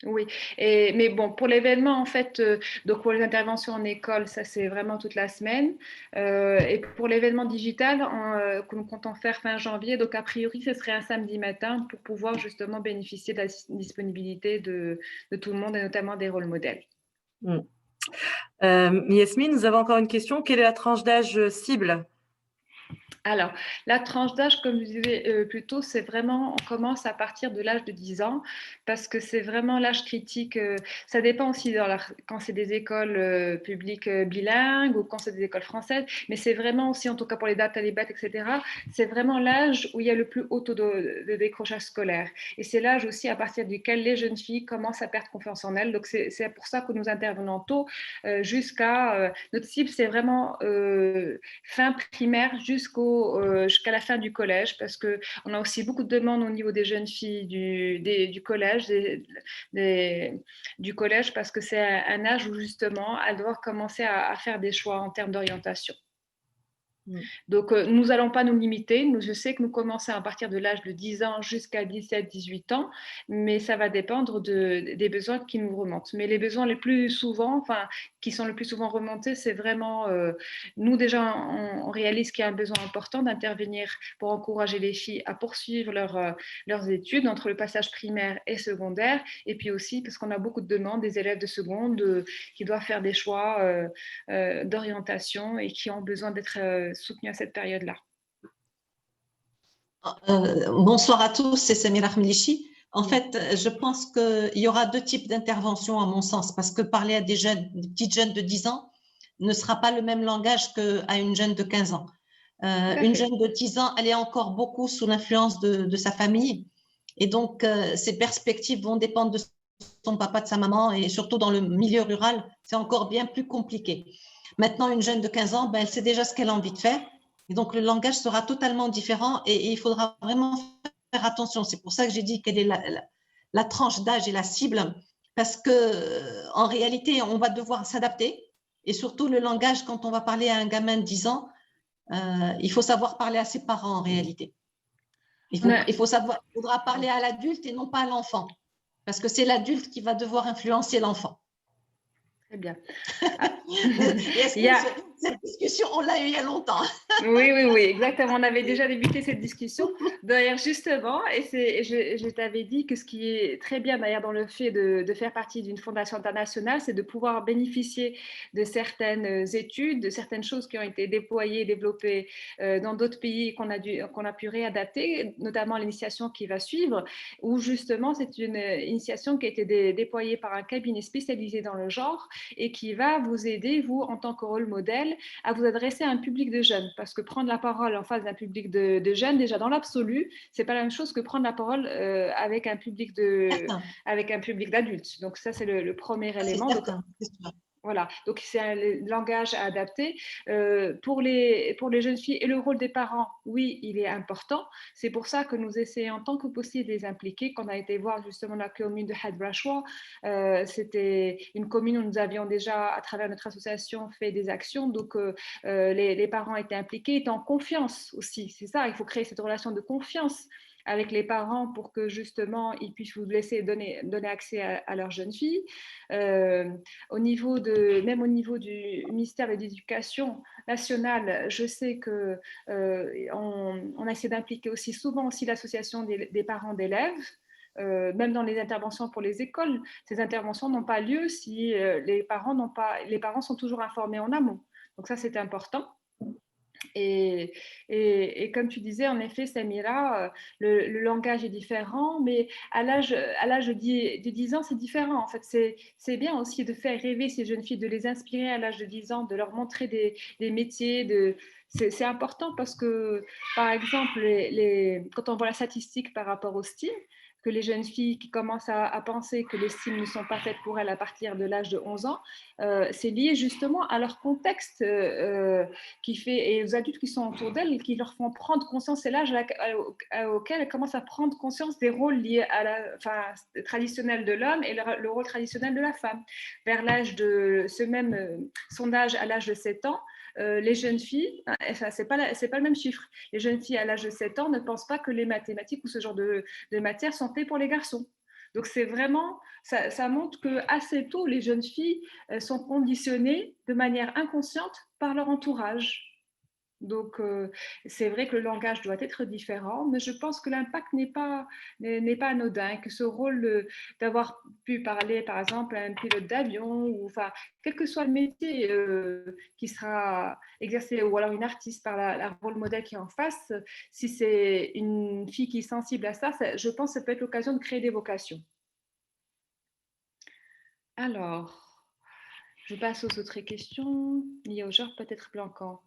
A: Oui, mais bon, pour l'événement, en fait, donc pour les interventions en école, ça c'est vraiment toute la semaine. Et pour l'événement digital, que nous comptons faire fin janvier, donc a priori, ce serait un samedi matin pour pouvoir justement bénéficier de la disponibilité de tout le monde et notamment des rôles modèles.
B: Yasmine, nous avons encore une question. Quelle est la tranche d'âge cible?
A: Alors, la tranche d'âge, comme je disais plus tôt, c'est vraiment, on commence à partir de l'âge de 10 ans parce que c'est vraiment l'âge critique. Ça dépend aussi quand c'est des écoles publiques bilingues ou quand c'est des écoles françaises, mais c'est vraiment aussi, en tout cas pour les dates, etc., c'est vraiment l'âge où il y a le plus haut taux de décrochage scolaire. Et c'est l'âge aussi à partir duquel les jeunes filles commencent à perdre confiance en elles. Donc, c'est pour ça que nous intervenons tôt jusqu'à… notre cible, c'est vraiment fin primaire jusqu'à la fin du collège, parce qu'on a aussi beaucoup de demandes au niveau des jeunes filles du collège, du collège, parce que c'est un âge où justement elles doivent commencer à faire des choix en termes d'orientation. Donc, nous n'allons pas nous limiter. Je sais que nous commençons à partir de l'âge de 10 ans jusqu'à 17-18 ans, mais ça va dépendre des besoins qui nous remontent. Mais les besoins les plus souvent, qui sont le plus souvent remontés, c'est vraiment, nous déjà, on réalise qu'il y a un besoin important d'intervenir pour encourager les filles à poursuivre leurs études entre le passage primaire et secondaire, et puis aussi parce qu'on a beaucoup de demandes des élèves de seconde qui doivent faire des choix d'orientation et qui ont besoin d'être soutenus à cette période-là.
G: Bonsoir à tous, c'est Samira Khmilichi. En fait, je pense qu'il y aura deux types d'interventions à mon sens, parce que parler à des petites jeunes de 10 ans ne sera pas le même langage qu'à une jeune de 15 ans. Une jeune de 10 ans, elle est encore beaucoup sous l'influence de sa famille, et donc ses perspectives vont dépendre de son papa, de sa maman, et surtout dans le milieu rural, c'est encore bien plus compliqué. Maintenant, une jeune de 15 ans, elle sait déjà ce qu'elle a envie de faire. Et donc, le langage sera totalement différent et il faudra vraiment faire attention. C'est pour ça que j'ai dit quelle est la tranche d'âge et la cible, parce qu'en réalité, on va devoir s'adapter. Et surtout, le langage, quand on va parler à un gamin de 10 ans, il faut savoir parler à ses parents en réalité. Il faudra parler à l'adulte et non pas à l'enfant, parce que c'est l'adulte qui va devoir influencer l'enfant.
A: Très bien.
G: Cette discussion, on l'a eu il y a longtemps.
A: Oui, exactement. On avait déjà débuté cette discussion. D'ailleurs, justement, je t'avais dit que ce qui est très bien d'ailleurs dans le fait de faire partie d'une fondation internationale, c'est de pouvoir bénéficier de certaines études, de certaines choses qui ont été déployées, développées dans d'autres pays qu'on a pu réadapter, notamment l'initiation qui va suivre, où justement c'est une initiation qui a été déployée par un cabinet spécialisé dans le genre et qui va vous aider, vous, en tant que rôle modèle, à vous adresser à un public de jeunes. Parce que prendre la parole en face d'un public de jeunes, déjà dans l'absolu, c'est pas la même chose que prendre la parole avec un public d'adultes. Donc ça, c'est le premier élément. Donc, voilà, donc c'est un langage à adapter. Pour les jeunes filles et le rôle des parents, oui, il est important. C'est pour ça que nous essayons tant que possible de les impliquer. Quand on a été voir justement la commune de Had Rashwa, c'était une commune où nous avions déjà, à travers notre association, fait des actions. Donc les parents étaient impliqués, étaient en confiance aussi. C'est ça, il faut créer cette relation de confiance avec les parents pour que justement ils puissent vous laisser donner accès à leurs jeunes filles. Même au niveau du ministère de l'Éducation nationale, je sais que on essaie d'impliquer aussi souvent aussi l'association des parents d'élèves. Même dans les interventions pour les écoles, ces interventions n'ont pas lieu si les parents sont toujours informés en amont. Donc ça, c'est important. Et comme tu disais, en effet, Samira, le langage est différent, mais à l'âge de 10 ans, c'est différent. En fait, c'est bien aussi de faire rêver ces jeunes filles, de les inspirer à l'âge de 10 ans, de leur montrer des métiers. C'est important parce que, par exemple, quand on voit la statistique par rapport au STEAM, que les jeunes filles qui commencent à penser que les STEAM ne sont pas faites pour elles à partir de l'âge de 11 ans, c'est lié justement à leur contexte et aux adultes qui sont autour d'elles, qui leur font prendre conscience, c'est l'âge auquel elles commencent à prendre conscience des rôles liés à traditionnel de l'homme et le rôle traditionnel de la femme. Vers l'âge de ce même sondage à l'âge de 7 ans, les jeunes filles, c'est pas le même chiffre. Les jeunes filles à l'âge de 7 ans ne pensent pas que les mathématiques ou ce genre de matières sont faites pour les garçons. Donc c'est vraiment, ça montre que assez tôt, les jeunes filles sont conditionnées de manière inconsciente par leur entourage. Donc, c'est vrai que le langage doit être différent, mais je pense que l'impact n'est pas anodin, que ce rôle d'avoir pu parler, par exemple, à un pilote d'avion, ou enfin, quel que soit le métier qui sera exercé, ou alors une artiste par la rôle modèle qui est en face, si c'est une fille qui est sensible à ça, je pense que ça peut être l'occasion de créer des vocations. Alors, je passe aux autres questions liées au genre, peut-être Blancan.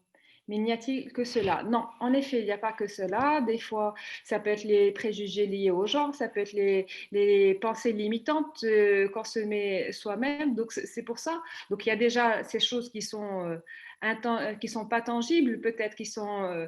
A: Mais n'y a-t-il que cela? Non, en effet, il n'y a pas que cela. Des fois, ça peut être les préjugés liés au genre, ça peut être les pensées limitantes qu'on se met soi-même. Donc, c'est pour ça. Donc, il y a déjà ces choses qui sont pas tangibles, peut-être qui sont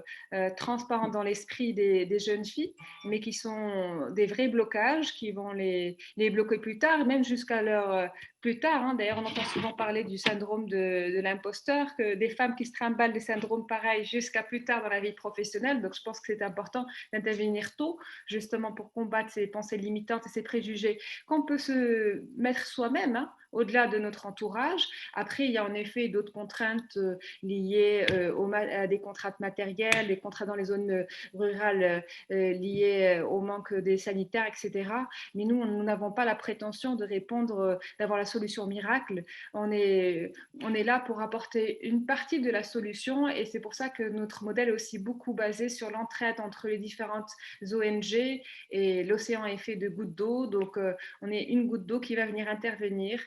A: transparentes dans l'esprit des jeunes filles, mais qui sont des vrais blocages qui vont les bloquer plus tard, même jusqu'à leur plus tard. Hein. D'ailleurs, on entend souvent parler du syndrome de l'imposteur, que des femmes qui se trimballent des syndromes pareils jusqu'à plus tard dans la vie professionnelle. Donc, je pense que c'est important d'intervenir tôt, justement pour combattre ces pensées limitantes et ces préjugés qu'on peut se mettre soi-même, hein, au-delà de notre entourage. Après, il y a en effet d'autres contraintes liées à des contraintes matérielles, des contraintes dans les zones rurales liées au manque des sanitaires, etc. Mais nous n'avons pas la prétention de répondre, d'avoir la solution miracle. On est là pour apporter une partie de la solution et c'est pour ça que notre modèle est aussi beaucoup basé sur l'entraide entre les différentes ONG et l'océan est fait de gouttes d'eau. Donc, on est une goutte d'eau qui va venir intervenir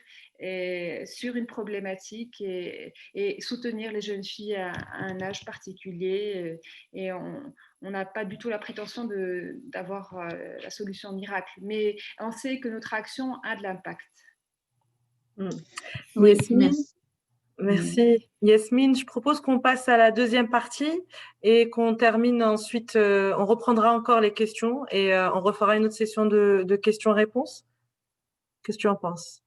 A: sur une problématique et soutenir les jeunes filles à un âge particulier. Et on n'a pas du tout la prétention d'avoir la solution miracle, mais on sait que notre action a de l'impact.
B: Oui, Yasmine, merci. Yasmine, je propose qu'on passe à la deuxième partie et qu'on termine ensuite, on reprendra encore les questions et on refera une autre session de questions-réponses. Qu'est-ce que tu en penses?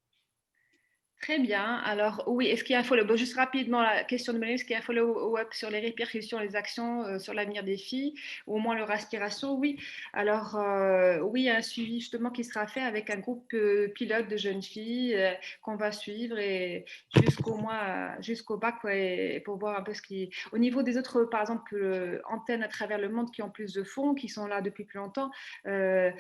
A: Très bien. Alors, oui, est-ce qu'il y a un follow-up? Juste rapidement, la question de Mélanie, est-ce qu'il y a un follow-up sur les répercussions, les actions sur l'avenir des filles, ou au moins leur aspiration? Oui. Alors, oui, il y a un suivi justement qui sera fait avec un groupe pilote de jeunes filles qu'on va suivre et jusqu'au bac, ouais, pour voir un peu ce qui. Au niveau des autres, par exemple, antennes à travers le monde qui ont plus de fonds, qui sont là depuis plus longtemps, il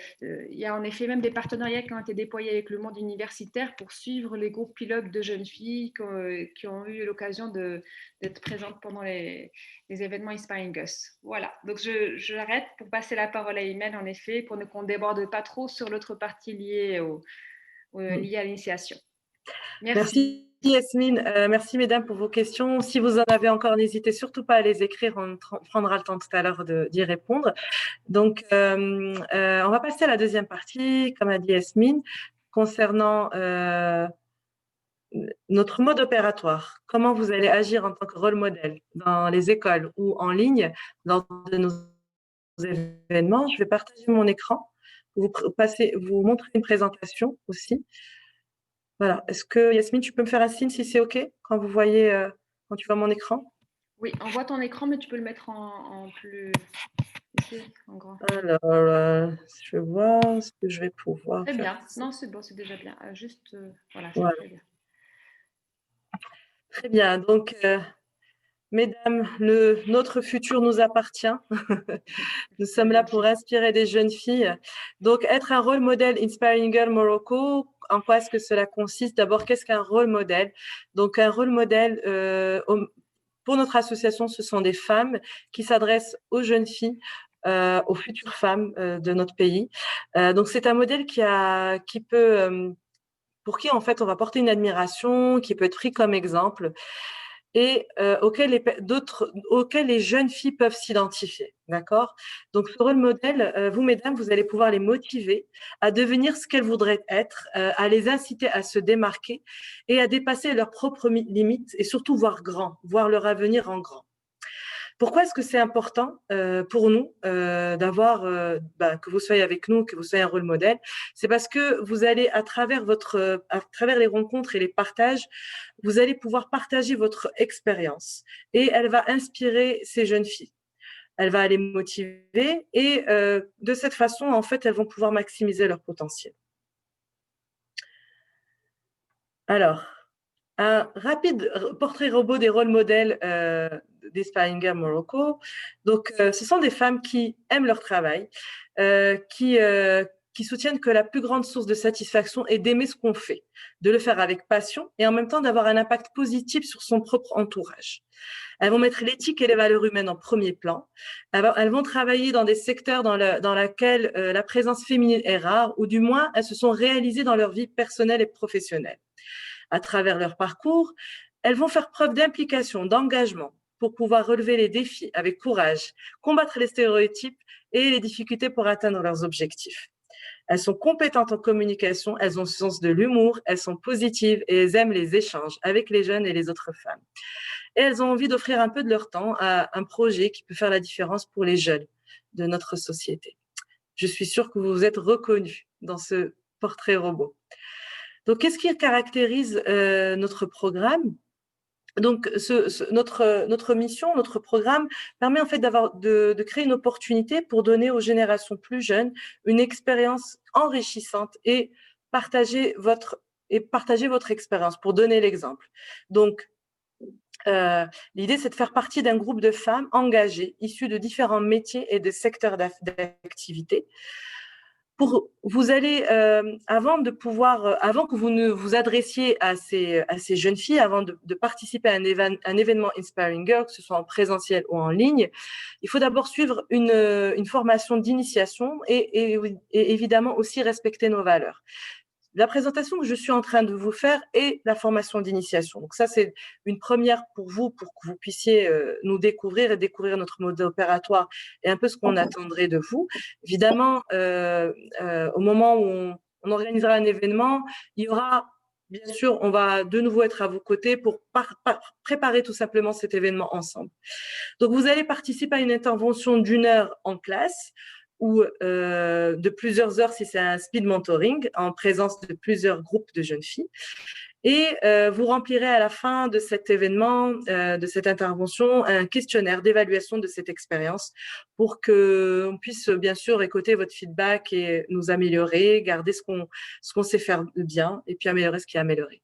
A: y a en effet même des partenariats qui ont été déployés avec le monde universitaire pour suivre les groupes pilotes de jeunes filles qui ont eu l'occasion d'être présentes pendant les événements Inspiring Us. Voilà, donc je l'arrête pour passer la parole à Imen, en effet, pour qu'on ne déborde pas trop sur l'autre partie liée à l'initiation.
B: Merci Yasmine, merci mesdames pour vos questions. Si vous en avez encore, n'hésitez surtout pas à les écrire, on prendra le temps tout à l'heure d'y répondre. Donc, on va passer à la deuxième partie, comme a dit Yasmine, concernant notre mode opératoire. Comment vous allez agir en tant que rôle modèle dans les écoles ou en ligne lors de nos événements. Je vais partager mon écran, vous montrer une présentation aussi. Voilà. Est-ce que, Yasmine, tu peux me faire un signe si c'est OK quand vous voyez, quand tu vois mon écran?
A: Oui, on voit ton écran, mais tu peux le mettre en plus ici, en grand.
B: Alors, je vais voir ce que je vais pouvoir
A: Très
B: faire.
A: bien. Non, c'est bon, c'est déjà bien. Juste, voilà, c'est
B: Voilà.
A: très bien.
B: Très bien. Donc, mesdames, notre futur nous appartient. Nous sommes là pour inspirer des jeunes filles. Donc, être un rôle modèle Inspiring Girl Morocco, en quoi est-ce que cela consiste? D'abord, qu'est-ce qu'un rôle modèle? Donc, un rôle modèle, pour notre association, ce sont des femmes qui s'adressent aux jeunes filles, aux futures femmes de notre pays. Donc, c'est un modèle qui peut, pour qui, en fait, on va porter une admiration, qui peut être pris comme exemple et auxquels les jeunes filles peuvent s'identifier. D'accord? Donc, ce rôle modèle, vous, mesdames, vous allez pouvoir les motiver à devenir ce qu'elles voudraient être, à les inciter à se démarquer et à dépasser leurs propres limites et surtout voir grand, voir leur avenir en grand. Pourquoi est-ce que c'est important pour nous d'avoir, que vous soyez avec nous, que vous soyez un rôle modèle? C'est parce que vous allez, à travers les rencontres et les partages, vous allez pouvoir partager votre expérience et elle va inspirer ces jeunes filles. Elle va les motiver et de cette façon, en fait, elles vont pouvoir maximiser leur potentiel. Alors, un rapide portrait robot des rôles modèles d'Inspiring Girl Morocco. Donc, ce sont des femmes qui aiment leur travail, qui soutiennent que la plus grande source de satisfaction est d'aimer ce qu'on fait, de le faire avec passion et en même temps d'avoir un impact positif sur son propre entourage. Elles vont mettre l'éthique et les valeurs humaines en premier plan. Elles vont travailler dans des secteurs dans lesquels la présence féminine est rare, ou du moins, elles se sont réalisées dans leur vie personnelle et professionnelle. À travers leur parcours, elles vont faire preuve d'implication, d'engagement pour pouvoir relever les défis avec courage, combattre les stéréotypes et les difficultés pour atteindre leurs objectifs. Elles sont compétentes en communication, elles ont le sens de l'humour, elles sont positives et elles aiment les échanges avec les jeunes et les autres femmes. Et elles ont envie d'offrir un peu de leur temps à un projet qui peut faire la différence pour les jeunes de notre société. Je suis sûre que vous vous êtes reconnus dans ce portrait robot. Donc, qu'est-ce qui caractérise notre programme? Donc, notre mission, notre programme permet en fait de créer une opportunité pour donner aux générations plus jeunes une expérience enrichissante et partager votre expérience pour donner l'exemple. Donc, l'idée, c'est de faire partie d'un groupe de femmes engagées, issues de différents métiers et de secteurs d'activité. Vous allez, avant que vous ne vous adressiez à ces jeunes filles, avant de participer à un événement Inspiring Girl, que ce soit en présentiel ou en ligne, il faut d'abord suivre une formation d'initiation et évidemment aussi respecter nos valeurs. La présentation que je suis en train de vous faire est la formation d'initiation. Donc ça, c'est une première pour vous, pour que vous puissiez nous découvrir et découvrir notre mode opératoire et un peu ce qu'on attendrait de vous. Évidemment, au moment où on organisera un événement, il y aura, bien sûr, on va de nouveau être à vos côtés pour préparer tout simplement cet événement ensemble. Donc, vous allez participer à une intervention d'1 heure en classe, ou de plusieurs heures si c'est un speed mentoring en présence de plusieurs groupes de jeunes filles. Et vous remplirez à la fin de cet événement, de cette intervention, un questionnaire d'évaluation de cette expérience pour qu'on puisse bien sûr écouter votre feedback et nous améliorer, garder ce qu'on sait faire de bien et puis améliorer ce qui est amélioré.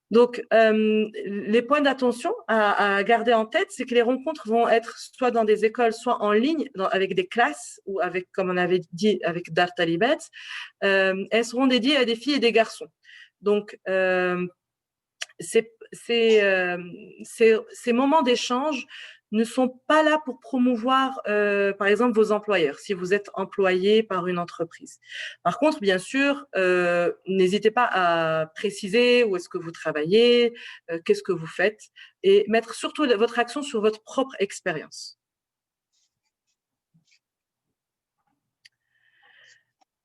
B: Donc, les points d'attention à garder en tête, c'est que les rencontres vont être soit dans des écoles, soit en ligne, avec des classes ou avec, comme on avait dit, avec Dar Talibet. Elles seront dédiées à des filles et des garçons. Donc, ces moments d'échange ne sont pas là pour promouvoir, par exemple, vos employeurs, si vous êtes employé par une entreprise. Par contre, bien sûr, n'hésitez pas à préciser où est-ce que vous travaillez, qu'est-ce que vous faites, et mettre surtout votre action sur votre propre expérience.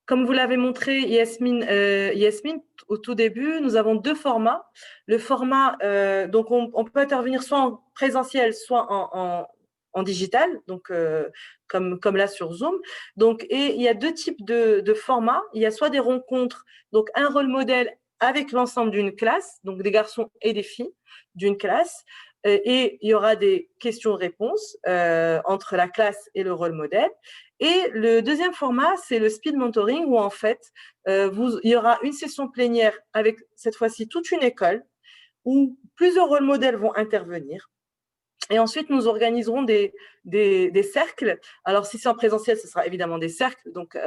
B: Comme vous l'avez montré, Yasmine, au tout début, nous avons deux formats. Le format, donc on peut intervenir soit en présentiel, soit en digital, donc comme là sur Zoom. Donc, et il y a deux types de formats. Il y a soit des rencontres, donc un rôle modèle avec l'ensemble d'une classe, donc des garçons et des filles d'une classe. Et il y aura des questions-réponses entre la classe et le rôle modèle. Et le deuxième format, c'est le speed mentoring où en fait, il y aura une session plénière avec cette fois-ci toute une école où plusieurs rôles modèles vont intervenir. Et ensuite, nous organiserons des cercles. Alors, si c'est en présentiel, ce sera évidemment des cercles. Donc,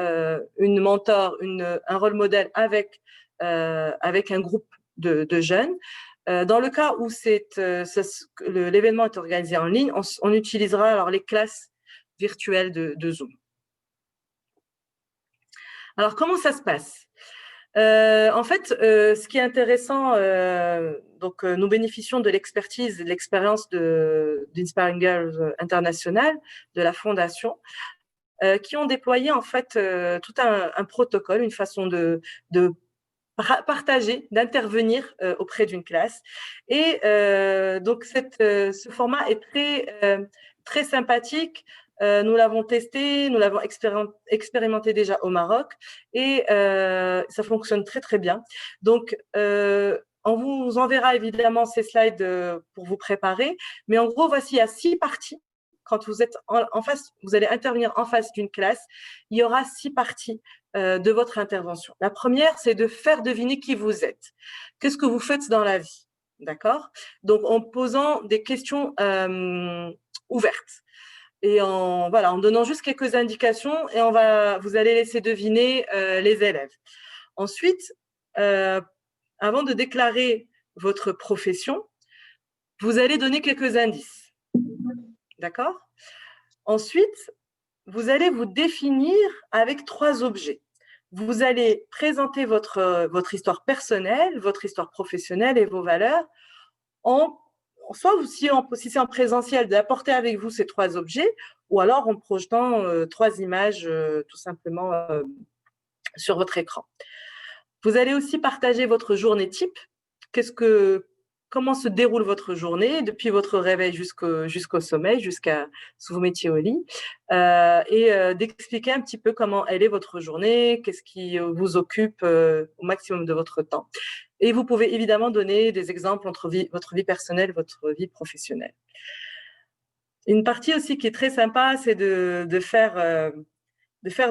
B: une mentor, un rôle modèle avec un groupe de jeunes. Dans le cas où l'événement est organisé en ligne, on utilisera alors les classes virtuelles de Zoom. Alors, comment ça se passe? En fait, ce qui est intéressant, donc nous bénéficions de l'expertise et de l'expérience d'Inspiring Girls International, de la Fondation, qui ont déployé en fait tout un protocole, une façon de partager, d'intervenir auprès d'une classe. Et donc, ce format est très sympathique. Nous l'avons testé, nous l'avons expérimenté déjà au Maroc et ça fonctionne très, très bien. Donc, on vous enverra évidemment ces slides pour vous préparer. Mais en gros, voici, il y a 6 parties. Quand vous êtes en face, vous allez intervenir en face d'une classe, il y aura 6 parties de votre intervention. La première, c'est de faire deviner qui vous êtes. Qu'est-ce que vous faites dans la vie? D'accord? Donc, en posant des questions ouvertes. Et en donnant juste quelques indications et vous allez laisser deviner les élèves. Ensuite, avant de déclarer votre profession, vous allez donner quelques indices. D'accord? Ensuite, vous allez vous définir avec 3 objets. Vous allez présenter votre histoire personnelle, votre histoire professionnelle et vos valeurs soit si c'est en présentiel, d'apporter avec vous ces 3 objets, ou alors en projetant 3 images tout simplement sur votre écran. Vous allez aussi partager votre journée type. Comment se déroule votre journée depuis votre réveil jusqu'au sommeil, jusqu'à ce que vous mettiez au lit, et d'expliquer un petit peu comment elle est votre journée, qu'est-ce qui vous occupe au maximum de votre temps. Et vous pouvez évidemment donner des exemples entre votre vie personnelle et votre vie professionnelle. Une partie aussi qui est très sympa, c'est de faire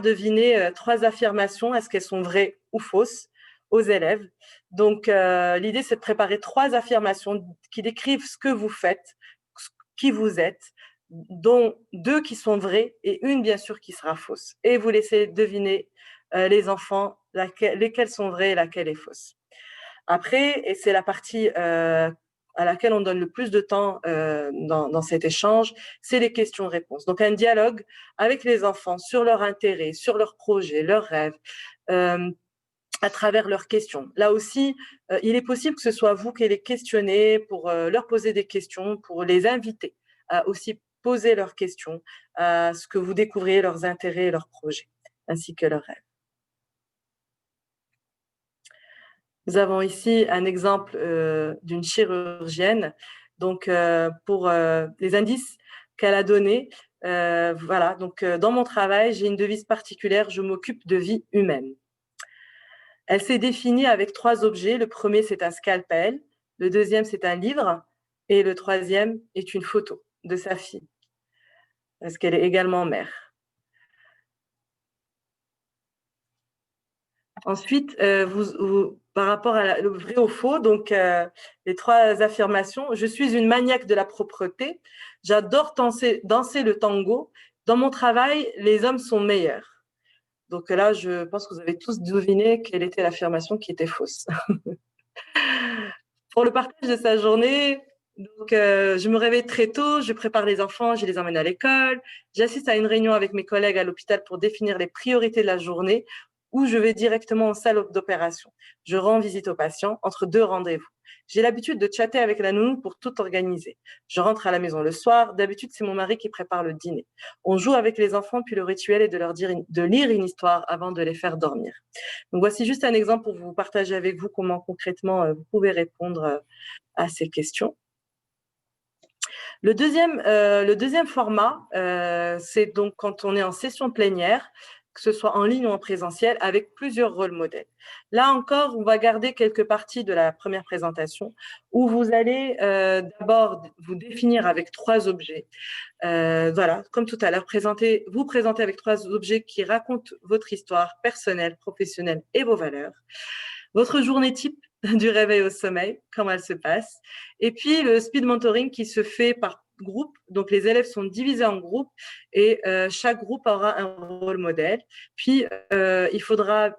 B: deviner 3 affirmations, est-ce qu'elles sont vraies ou fausses, aux élèves. Donc, l'idée, c'est de préparer 3 affirmations qui décrivent ce que vous faites, qui vous êtes, dont 2 qui sont vraies et une, bien sûr, qui sera fausse. Et vous laissez deviner les enfants lesquelles sont vraies et laquelle est fausse. Après, et c'est la partie à laquelle on donne le plus de temps dans cet échange, c'est les questions-réponses. Donc, un dialogue avec les enfants sur leurs intérêts, sur leurs projets, leurs rêves, à travers leurs questions. Là aussi, il est possible que ce soit vous qui les questionnez pour leur poser des questions, pour les inviter à aussi poser leurs questions, à ce que vous découvriez leurs intérêts et leurs projets, ainsi que leurs rêves. Nous avons ici un exemple d'une chirurgienne. Donc, pour les indices qu'elle a donnés, donc dans mon travail, j'ai une devise particulière, je m'occupe de vie humaine. Elle s'est définie avec 3 objets. Le premier, c'est un scalpel. Le deuxième, c'est un livre. Et le troisième est une photo de sa fille, parce qu'elle est également mère. Ensuite, par rapport à le vrai ou faux, donc les 3 affirmations. Je suis une maniaque de la propreté. J'adore danser le tango. Dans mon travail, les hommes sont meilleurs. Donc là, je pense que vous avez tous deviné quelle était l'affirmation qui était fausse. Pour le partage de sa journée, donc, je me réveille très tôt, je prépare les enfants, je les emmène à l'école. J'assiste à une réunion avec mes collègues à l'hôpital pour définir les priorités de la journée, ou je vais directement en salle d'opération. Je rends visite aux patients entre 2 rendez-vous. J'ai l'habitude de chatter avec la nounou pour tout organiser. Je rentre à la maison le soir. D'habitude, c'est mon mari qui prépare le dîner. On joue avec les enfants, puis le rituel est de lire une histoire avant de les faire dormir. Donc, voici juste un exemple pour vous partager avec vous comment concrètement vous pouvez répondre à ces questions. Le deuxième format, c'est donc quand on est en session plénière, que ce soit en ligne ou en présentiel, avec plusieurs rôles modèles. Là encore, on va garder quelques parties de la première présentation où vous allez d'abord vous définir avec 3 objets. Voilà, comme tout à l'heure, vous présenter avec 3 objets qui racontent votre histoire personnelle, professionnelle et vos valeurs. Votre journée type du réveil au sommeil, comment elle se passe. Et puis, le speed mentoring qui se fait par groupe. Donc, les élèves sont divisés en groupes et chaque groupe aura un rôle modèle. Puis, il faudra,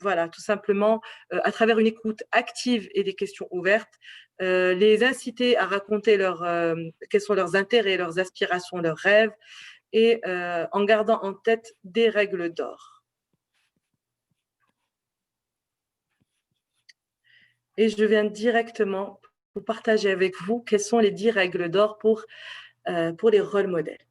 B: voilà, tout simplement, à travers une écoute active et des questions ouvertes, les inciter à raconter quels sont leurs intérêts, leurs aspirations, leurs rêves et en gardant en tête des règles d'or. Et je viens directement vous partager avec vous quelles sont les 10 règles d'or pour les rôles modèles.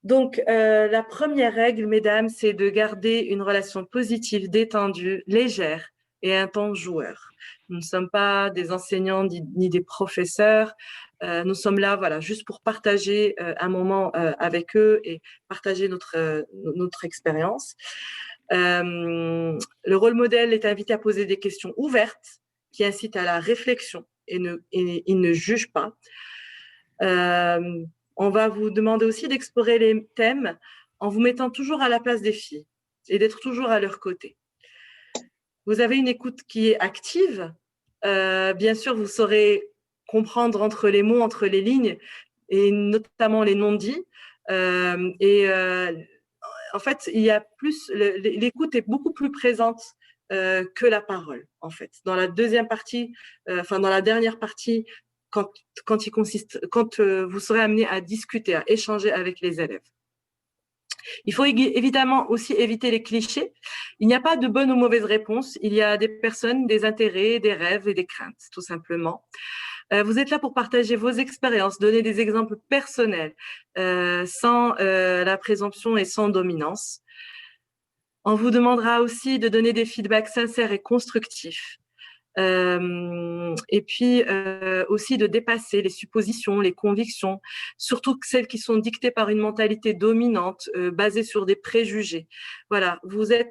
B: Donc, la première règle, mesdames, c'est de garder une relation positive, détendue, légère et un ton joueur. Nous ne sommes pas des enseignants ni des professeurs. Nous sommes là, voilà, juste pour partager un moment avec eux et partager notre expérience. Le rôle modèle est invité à poser des questions ouvertes qui incitent à la réflexion et il ne juge pas. On va vous demander aussi d'explorer les thèmes en vous mettant toujours à la place des filles et d'être toujours à leur côté. Vous avez une écoute qui est active. Bien sûr, vous saurez comprendre entre les mots, entre les lignes, et notamment les non-dits. En fait, il y a plus, l'écoute est beaucoup plus présente que la parole, en fait. Dans la deuxième partie, dans la dernière partie, quand vous serez amené à discuter, à échanger avec les élèves. Il faut évidemment aussi éviter les clichés. Il n'y a pas de bonne ou mauvaise réponse. Il y a des personnes, des intérêts, des rêves et des craintes, tout simplement. Vous êtes là pour partager vos expériences, donner des exemples personnels, sans la présomption et sans dominance. On vous demandera aussi de donner des feedbacks sincères et constructifs. Et puis aussi de dépasser les suppositions, les convictions, surtout celles qui sont dictées par une mentalité dominante, basée sur des préjugés. Voilà, voilà,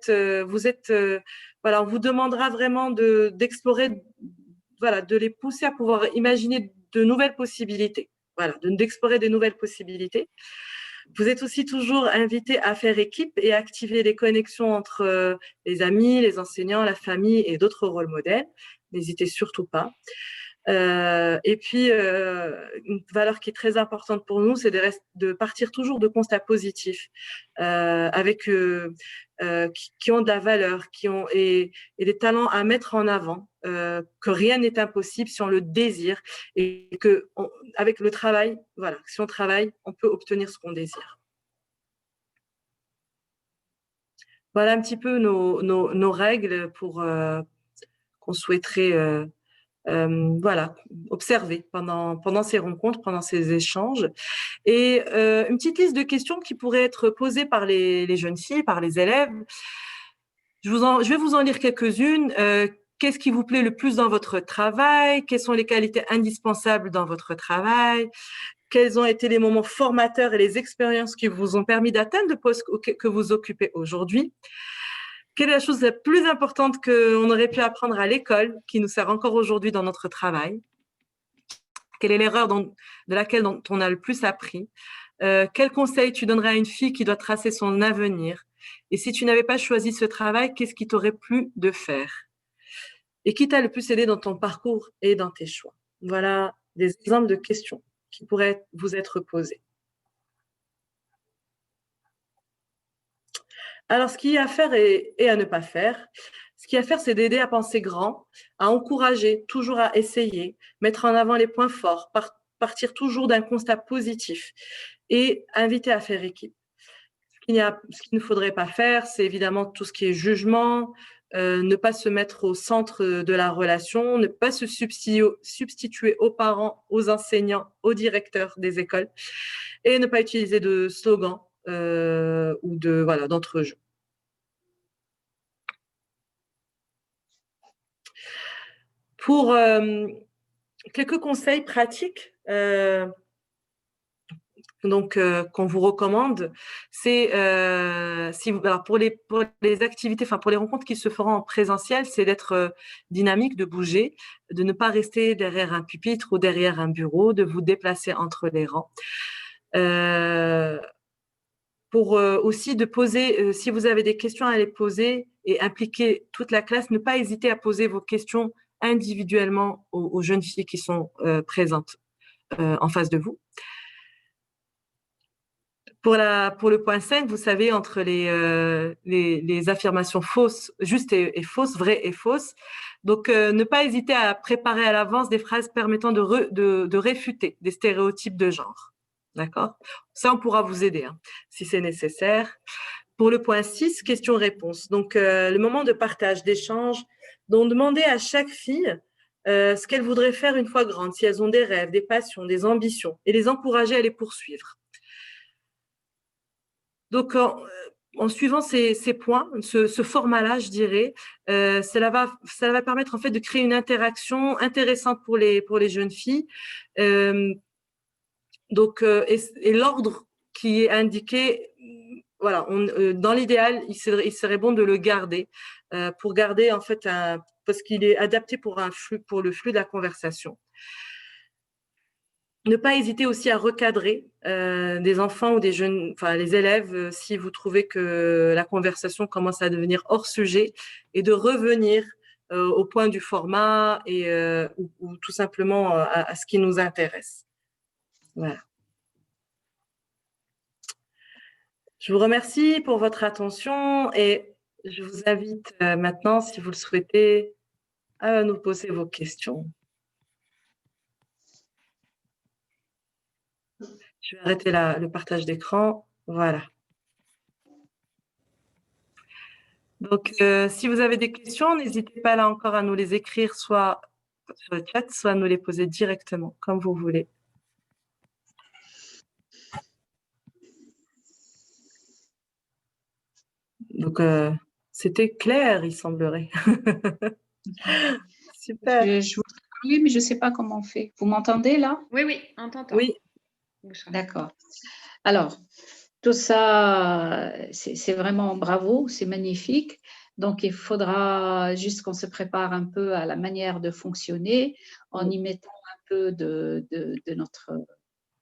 B: on vous demandera vraiment d'explorer, voilà, de les pousser à pouvoir imaginer de nouvelles possibilités. Voilà, d'explorer des nouvelles possibilités. Vous êtes aussi toujours invité à faire équipe et à activer les connexions entre les amis, les enseignants, la famille et d'autres rôles modèles. N'hésitez surtout pas. Et puis, une valeur qui est très importante pour nous, c'est de partir toujours de constats positifs qui ont de la valeur, et des talents à mettre en avant, que rien n'est impossible si on le désire et que avec le travail, voilà, si on travaille, on peut obtenir ce qu'on désire. Voilà un petit peu nos règles qu'on souhaiterait voilà, observer pendant ces rencontres, pendant ces échanges. Et une petite liste de questions qui pourraient être posées par les jeunes filles, par les élèves. Je vais vous en lire quelques-unes. Qu'est-ce qui vous plaît le plus dans votre travail? Quelles sont les qualités indispensables dans votre travail? Quels ont été les moments formateurs et les expériences qui vous ont permis d'atteindre le poste que vous occupez aujourd'hui? Quelle est la chose la plus importante qu'on aurait pu apprendre à l'école, qui nous sert encore aujourd'hui dans notre travail? Quelle est l'erreur de laquelle on a le plus appris? Quel conseil tu donnerais à une fille qui doit tracer son avenir? Et si tu n'avais pas choisi ce travail, qu'est-ce qui t'aurait plu de faire? Et qui t'a le plus aidé dans ton parcours et dans tes choix? Voilà des exemples de questions qui pourraient vous être posées. Alors, ce qu'il y a à faire et à ne pas faire, ce qu'il y a à faire, c'est d'aider à penser grand, à encourager, toujours à essayer, mettre en avant les points forts, partir toujours d'un constat positif et inviter à faire équipe. Ce qu'il ne faudrait pas faire, c'est évidemment tout ce qui est jugement, ne pas se mettre au centre de la relation, ne pas se substituer aux parents, aux enseignants, aux directeurs des écoles et ne pas utiliser de slogans ou d'entrejeux. Pour quelques conseils pratiques qu'on vous recommande, c'est pour les activités, pour les rencontres qui se feront en présentiel, c'est d'être dynamique, de bouger, de ne pas rester derrière un pupitre ou derrière un bureau, de vous déplacer entre les rangs. Pour aussi de poser, si vous avez des questions à les poser et impliquer toute la classe, ne pas hésiter à poser vos questions individuellement aux jeunes filles qui sont présentes en face de vous. Pour le point 5, vous savez, entre les affirmations fausses, justes et fausses, vraies et fausses, donc ne pas hésiter à préparer à l'avance des phrases permettant de réfuter des stéréotypes de genre. D'accord? Ça, on pourra vous aider si c'est nécessaire. Pour le point 6, questions-réponses. Donc, le moment de partage, d'échange. Donc, demandez à chaque fille ce qu'elle voudrait faire une fois grande, si elles ont des rêves, des passions, des ambitions, et les encourager à les poursuivre. Donc, en suivant ces points, ce format-là, je dirais, cela va permettre en fait de créer une interaction intéressante pour les jeunes filles. Et l'ordre qui est indiqué, voilà, dans l'idéal, il serait bon de le garder pour garder en fait parce qu'il est adapté pour le flux de la conversation. Ne pas hésiter aussi à recadrer des enfants ou des jeunes, les élèves, si vous trouvez que la conversation commence à devenir hors sujet, et de revenir au point du format ou tout simplement à ce qui nous intéresse. Voilà. Je vous remercie pour votre attention et je vous invite maintenant, si vous le souhaitez, à nous poser vos questions. Je vais arrêter le partage d'écran. Voilà. Donc, si vous avez des questions, n'hésitez pas là encore à nous les écrire, soit sur le chat, soit à nous les poser directement, comme vous voulez. Donc, c'était clair, il semblerait. Super.
C: Je voudrais parler, mais je ne sais pas comment on fait. Vous m'entendez là?
A: Oui, on t'entend.
C: Oui. D'accord. Alors, tout ça, c'est vraiment bravo, c'est magnifique. Donc, il faudra juste qu'on se prépare un peu à la manière de fonctionner en y mettant un peu de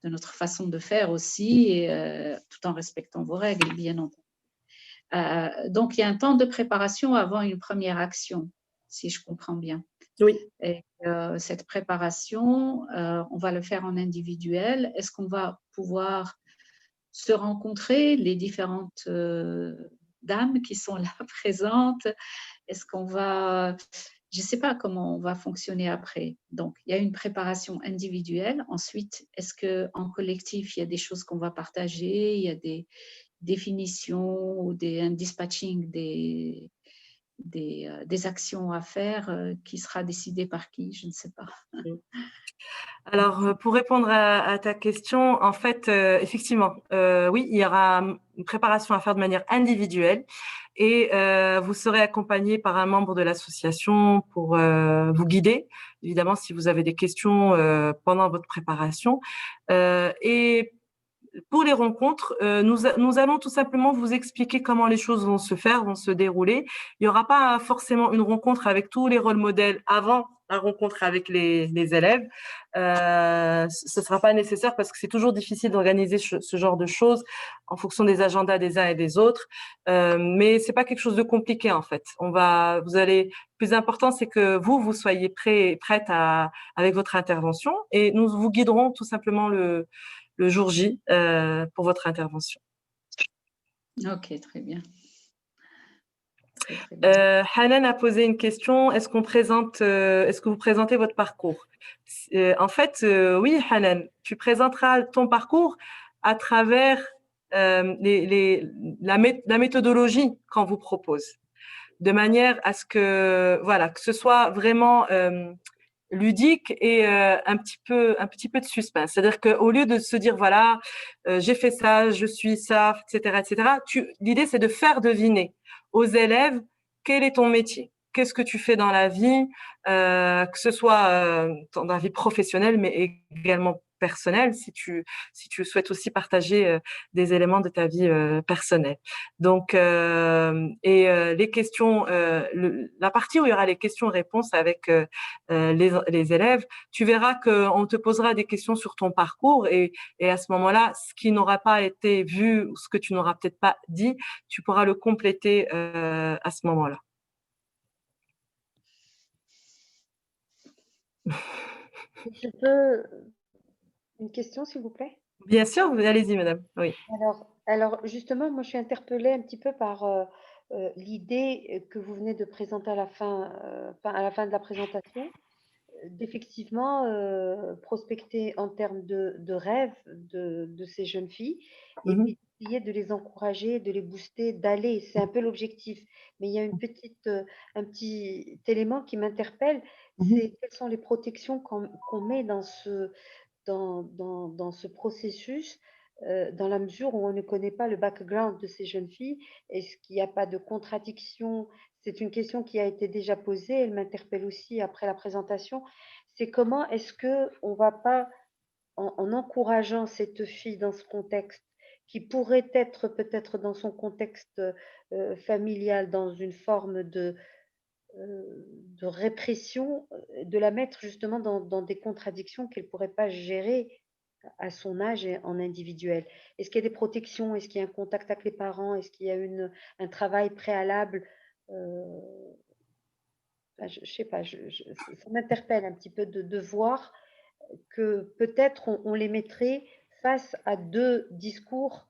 C: notre façon de faire aussi, et, tout en respectant vos règles, bien entendu. Donc, il y a un temps de préparation avant une première action, si je comprends bien.
B: Oui.
C: Et cette préparation, on va le faire en individuel. Est-ce qu'on va pouvoir se rencontrer, les différentes dames qui sont là présentes? Est-ce qu'on va… Je ne sais pas comment on va fonctionner après. Donc, il y a une préparation individuelle. Ensuite, est-ce qu'en collectif, il y a des choses qu'on va partager? Il y a des définitions ou un dispatching des actions à faire qui sera décidé par qui? Je ne sais pas.
B: Alors, pour répondre à ta question, en fait, effectivement, oui, il y aura une préparation à faire de manière individuelle et vous serez accompagné par un membre de l'association pour vous guider, évidemment, si vous avez des questions pendant votre préparation. Et pour les rencontres, nous allons tout simplement vous expliquer comment les choses vont se faire, vont se dérouler. Il n'y aura pas forcément une rencontre avec tous les rôles modèles avant la rencontre avec les élèves. Ce ne sera pas nécessaire parce que c'est toujours difficile d'organiser ce genre de choses en fonction des agendas des uns et des autres. Mais c'est pas quelque chose de compliqué en fait. Le plus important, c'est que vous soyez prête avec votre intervention et nous vous guiderons tout simplement le jour J pour votre intervention.
C: Ok, très bien.
B: Hanan a posé une question. Est-ce que vous présentez votre parcours? En fait, oui, Hanan, tu présenteras ton parcours à travers la méthodologie qu'on vous propose, de manière à ce que ce soit vraiment ludique et un petit peu de suspense. C'est-à-dire qu'au lieu de se dire voilà, j'ai fait ça, je suis ça, etc., l'idée c'est de faire deviner aux élèves quel est ton métier, qu'est-ce que tu fais dans la vie, que ce soit dans la vie professionnelle, mais également personnelle, si tu souhaites aussi partager des éléments de ta vie personnelle. Donc, les questions, la partie où il y aura les questions-réponses avec les élèves, tu verras qu'on te posera des questions sur ton parcours et à ce moment-là, ce qui n'aura pas été vu ou ce que tu n'auras peut-être pas dit, tu pourras le compléter à ce moment-là.
D: Je peux une question, s'il vous plaît?
B: Bien sûr, allez-y, madame. Oui.
D: Alors justement, moi, je suis interpellée un petit peu par l'idée que vous venez de présenter à la fin de la présentation, d'effectivement prospecter en termes de rêves de ces jeunes filles et puis essayer de les encourager, de les booster, d'aller. C'est un peu l'objectif. Mais il y a un petit élément qui m'interpelle, c'est quelles sont les protections qu'on met dans ce processus, dans la mesure où on ne connaît pas le background de ces jeunes filles. Est-ce qu'il n'y a pas de contradiction? C'est une question qui a été déjà posée, elle m'interpelle aussi après la présentation. C'est comment est-ce qu'on ne va pas, en encourageant cette fille dans ce contexte, qui pourrait être peut-être dans son contexte familial, dans une forme de répression, de la mettre justement dans des contradictions qu'elle ne pourrait pas gérer à son âge et en individuel. Est-ce qu'il y a des protections? Est-ce qu'il y a un contact avec les parents? Est-ce qu'il y a un travail préalable? Je ne sais pas, ça m'interpelle un petit peu de voir que peut-être on les mettrait face à deux discours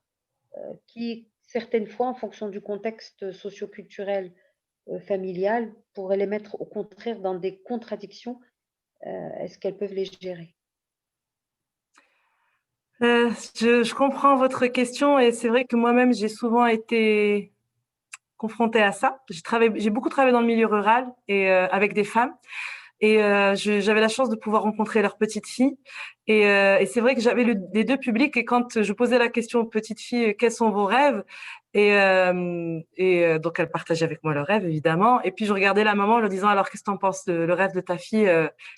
D: qui, certaines fois, en fonction du contexte socioculturel familial, pourraient les mettre au contraire dans des contradictions. Est-ce qu'elles peuvent les gérer?
B: Je comprends votre question et c'est vrai que moi-même, j'ai souvent été confrontée à ça. J'ai beaucoup travaillé dans le milieu rural et avec des femmes. Et j'avais la chance de pouvoir rencontrer leurs petites filles. Et c'est vrai que j'avais les deux publics. Et quand je posais la question aux petites filles, quels sont vos rêves? Donc, elles partageaient avec moi leurs rêves, évidemment. Et puis, je regardais la maman en leur disant, alors, qu'est-ce que tu en penses de le rêve de ta fille?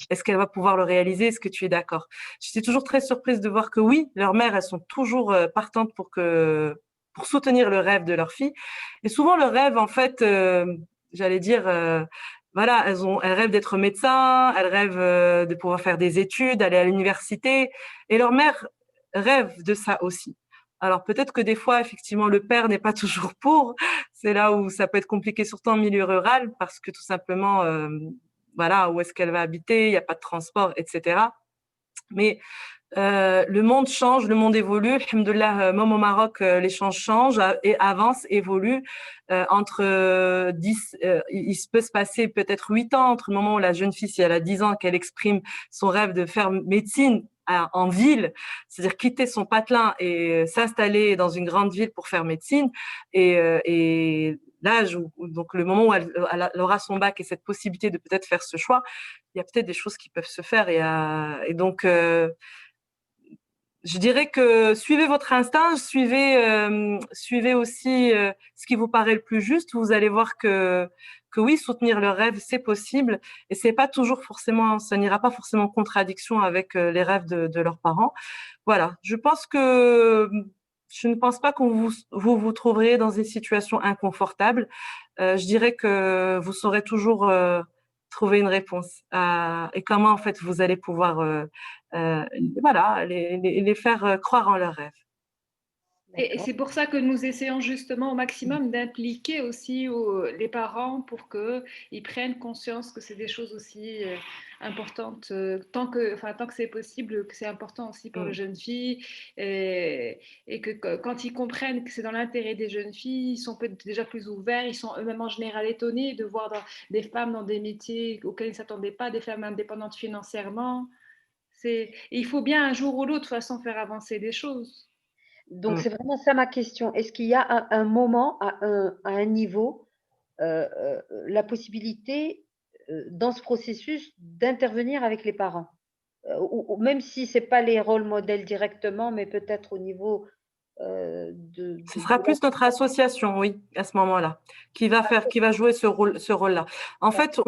B: Est-ce qu'elle va pouvoir le réaliser? Est-ce que tu es d'accord? J'étais toujours très surprise de voir que oui, leurs mères, elles sont toujours partantes pour soutenir le rêve de leur fille. Et souvent, le rêve, en fait, j'allais dire, voilà, elles rêvent d'être médecins, elles rêvent de pouvoir faire des études, aller à l'université, et leur mère rêve de ça aussi. Alors peut-être que des fois, effectivement, le père n'est pas toujours pour. C'est là où ça peut être compliqué, surtout en milieu rural, parce que tout simplement, voilà, où est-ce qu'elle va habiter, il n'y a pas de transport, etc. Mais le monde change, le monde évolue. Alhamdoulilah, même au Maroc, les choses changent et avancent, évoluent. Entre 10, il peut se passer peut-être 8 ans entre le moment où la jeune fille, si elle a 10 ans, qu'elle exprime son rêve de faire médecine en ville, c'est-à-dire quitter son patelin et s'installer dans une grande ville pour faire médecine, et l'âge donc le moment où elle aura son bac et cette possibilité de peut-être faire ce choix, il y a peut-être des choses qui peuvent se faire et donc je dirais que suivez votre instinct, suivez aussi ce qui vous paraît le plus juste. Vous allez voir que oui, soutenir le rêve, c'est possible, et c'est pas toujours forcément, ça n'ira pas forcément en contradiction avec les rêves de leurs parents. Voilà, je ne pense pas que vous trouverez dans une situation inconfortable. Je dirais que vous saurez toujours trouver une réponse et comment en fait vous allez pouvoir euh, voilà, les faire croire en leurs rêves.
A: Et c'est pour ça que nous essayons justement au maximum d'impliquer aussi les parents pour qu'ils prennent conscience que c'est des choses aussi importantes, tant que c'est possible, que c'est important aussi pour les jeunes filles, et que quand ils comprennent que c'est dans l'intérêt des jeunes filles, ils sont peut-être déjà plus ouverts, ils sont eux-mêmes en général étonnés de voir des femmes dans des métiers auxquels ils ne s'attendaient pas, des femmes indépendantes financièrement. Il faut bien un jour ou l'autre, de toute façon, faire avancer les choses.
D: Donc, c'est vraiment ça ma question. Est-ce qu'il y a un moment, à un niveau, la possibilité, dans ce processus, d'intervenir avec les parents? Ou même si ce n'est pas les rôles modèles directement, mais peut-être au niveau
B: Ce sera plus notre association, oui, à ce moment-là, qui va jouer ce rôle-là. En fait,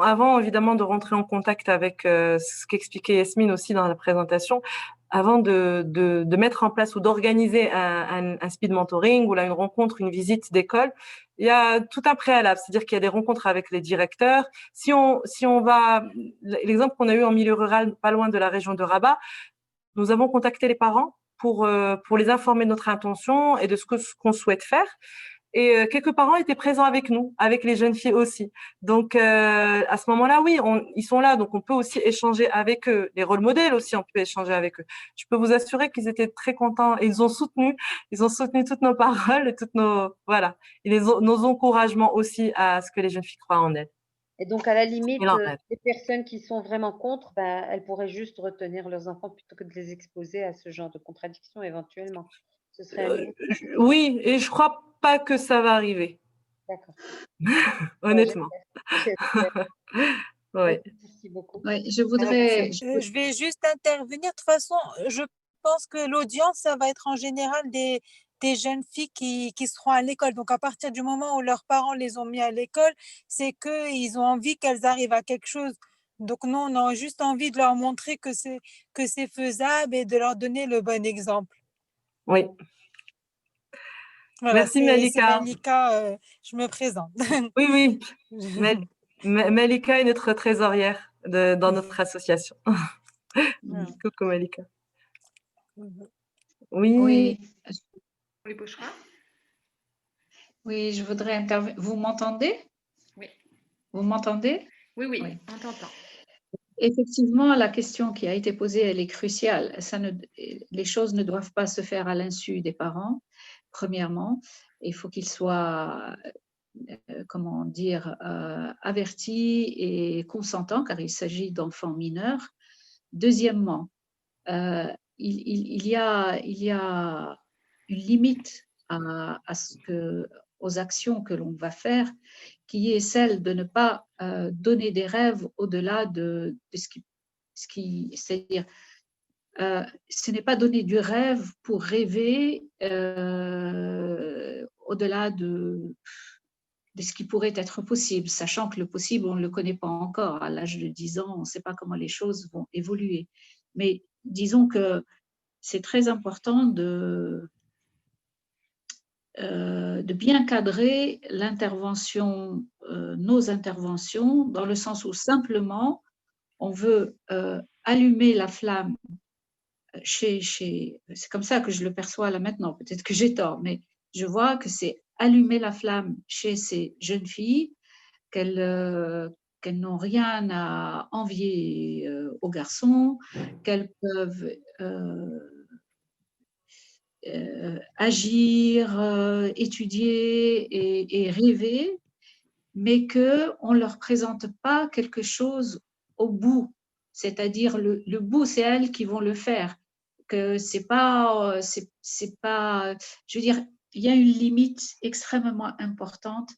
B: avant évidemment de rentrer en contact avec ce qu'expliquait Yasmine aussi dans la présentation, avant de mettre en place ou d'organiser un speed mentoring ou là une rencontre, une visite d'école, il y a tout un préalable, c'est-à-dire qu'il y a des rencontres avec les directeurs. Si on va, l'exemple qu'on a eu en milieu rural, pas loin de la région de Rabat, nous avons contacté les parents pour les informer de notre intention et de ce qu'on souhaite faire. Et quelques parents étaient présents avec nous, avec les jeunes filles aussi. Donc, à ce moment-là, oui, ils sont là. Donc, on peut aussi échanger avec eux. Les rôles modèles aussi, on peut échanger avec eux. Je peux vous assurer qu'ils étaient très contents. Et ils ont soutenu toutes nos paroles et voilà. Et nos encouragements aussi à ce que les jeunes filles croient en elles.
D: Et donc, à la limite, les personnes qui sont vraiment contre, elles pourraient juste retenir leurs enfants plutôt que de les exposer à ce genre de contradiction éventuellement. Ce serait
B: oui, et je crois pas que ça va arriver.
D: D'accord.
B: Honnêtement.
D: Ouais. Merci beaucoup.
C: Ouais, je
H: vais juste intervenir. De toute façon, je pense que l'audience, ça va être en général des jeunes filles qui seront à l'école. Donc, à partir du moment où leurs parents les ont mis à l'école, c'est qu'ils ont envie qu'elles arrivent à quelque chose. Donc, nous, on a juste envie de leur montrer que c'est faisable et de leur donner le bon exemple.
B: Oui.
H: Voilà,
B: merci Malika.
H: Malika, je me présente.
B: Oui. Malika est notre trésorière dans notre association. Coucou Malika. Oui.
C: Oui, je voudrais intervenir. Vous m'entendez?
A: Oui.
C: Vous m'entendez?
A: Oui, on t'entend.
C: Effectivement, la question qui a été posée, elle est cruciale. Les choses ne doivent pas se faire à l'insu des parents, premièrement. Il faut qu'ils soient, comment dire, avertis et consentants, car il s'agit d'enfants mineurs. Deuxièmement, il y a une limite aux actions que l'on va faire, qui est celle de ne pas donner des rêves au-delà de ce qui c'est-à-dire, ce n'est pas donner du rêve pour rêver au-delà de ce qui pourrait être possible, sachant que le possible, on ne le connaît pas encore. À l'âge de 10 ans, on ne sait pas comment les choses vont évoluer. Mais disons que c'est très important de bien cadrer l'intervention, nos interventions, dans le sens où simplement on veut allumer la flamme c'est comme ça que je le perçois là maintenant, peut-être que j'ai tort, mais je vois que c'est allumer la flamme chez ces jeunes filles, qu'elles n'ont rien à envier aux garçons, qu'elles peuvent agir, étudier et rêver, mais qu'on ne leur présente pas quelque chose au bout. C'est-à-dire le bout, c'est elles qui vont le faire. Que c'est pas, je veux dire, il y a une limite extrêmement importante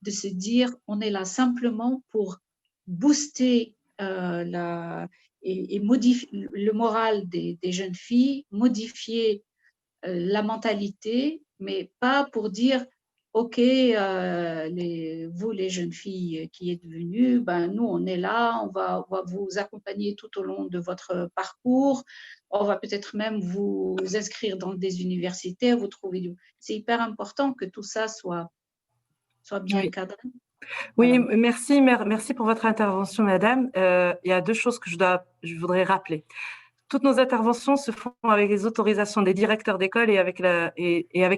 C: de se dire on est là simplement pour booster et modifier le moral des jeunes filles, modifier la mentalité, mais pas pour dire, OK, vous, les jeunes filles qui êtes venues, ben, nous, on est là, on va vous accompagner tout au long de votre parcours, on va peut-être même vous inscrire dans des universités, vous trouver. C'est hyper important que tout ça soit bien cadré.
B: Oui,
C: Voilà.
B: merci pour votre intervention, madame. Il y a deux choses que je voudrais rappeler. Toutes nos interventions se font avec les autorisations des directeurs d'école et avec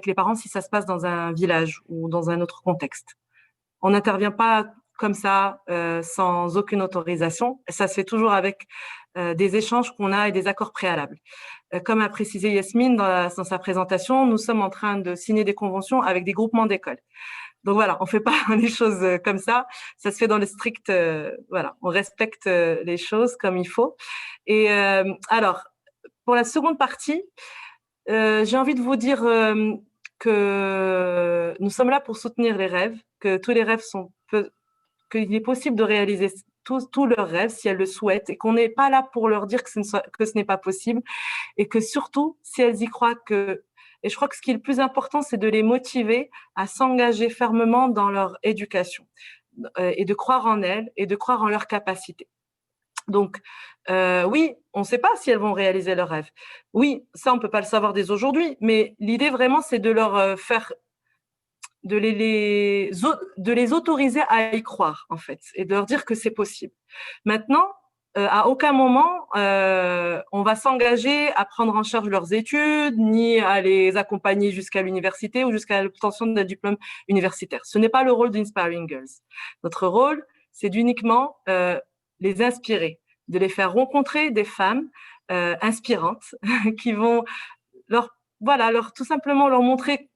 B: les parents si ça se passe dans un village ou dans un autre contexte. On n'intervient pas comme ça, sans aucune autorisation. Ça se fait toujours avec des échanges qu'on a et des accords préalables. Comme a précisé Yasmine dans sa présentation, nous sommes en train de signer des conventions avec des groupements d'écoles. Donc voilà, on fait pas les choses comme ça. Ça se fait dans le strict, voilà, on respecte les choses comme il faut. Et alors, pour la seconde partie, j'ai envie de vous dire que nous sommes là pour soutenir les rêves, que tous les rêves qu'il est possible de réaliser tous leurs rêves si elles le souhaitent et qu'on n'est pas là pour leur dire que ce n'est pas possible et que surtout, si elles y croient et je crois que ce qui est le plus important, c'est de les motiver à s'engager fermement dans leur éducation et de croire en elles et de croire en leurs capacités. Donc, oui, on ne sait pas si elles vont réaliser leurs rêves. Oui, ça, on ne peut pas le savoir dès aujourd'hui, mais l'idée vraiment, c'est de leur faire, de les autoriser à y croire, en fait, et de leur dire que c'est possible. Maintenant, à aucun moment, on va s'engager à prendre en charge leurs études, ni à les accompagner jusqu'à l'université ou jusqu'à l'obtention d'un diplôme universitaire. Ce n'est pas le rôle d'Inspiring Girls. Notre rôle, c'est d'uniquement les inspirer, de les faire rencontrer des femmes inspirantes qui vont tout simplement leur montrer,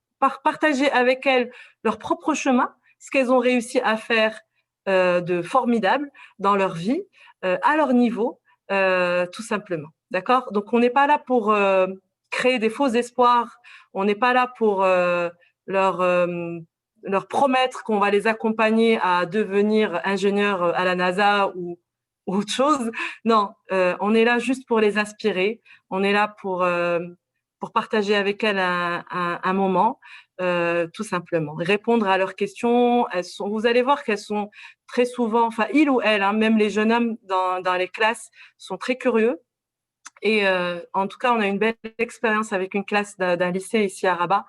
B: partager avec elles leur propre chemin, ce qu'elles ont réussi à faire de formidable dans leur vie, à leur niveau, tout simplement. D'accord ? Donc, on n'est pas là pour créer des faux espoirs. On n'est pas là pour leur promettre qu'on va les accompagner à devenir ingénieurs à la NASA ou autre chose. Non, on est là juste pour les inspirer. On est là pour partager avec elles un moment, tout simplement. Répondre à leurs questions. Vous allez voir qu'elles sont très souvent, enfin, ils ou elles, hein, même les jeunes hommes dans les classes sont très curieux. Et en tout cas, on a une belle expérience avec une classe d'un lycée ici à Rabat,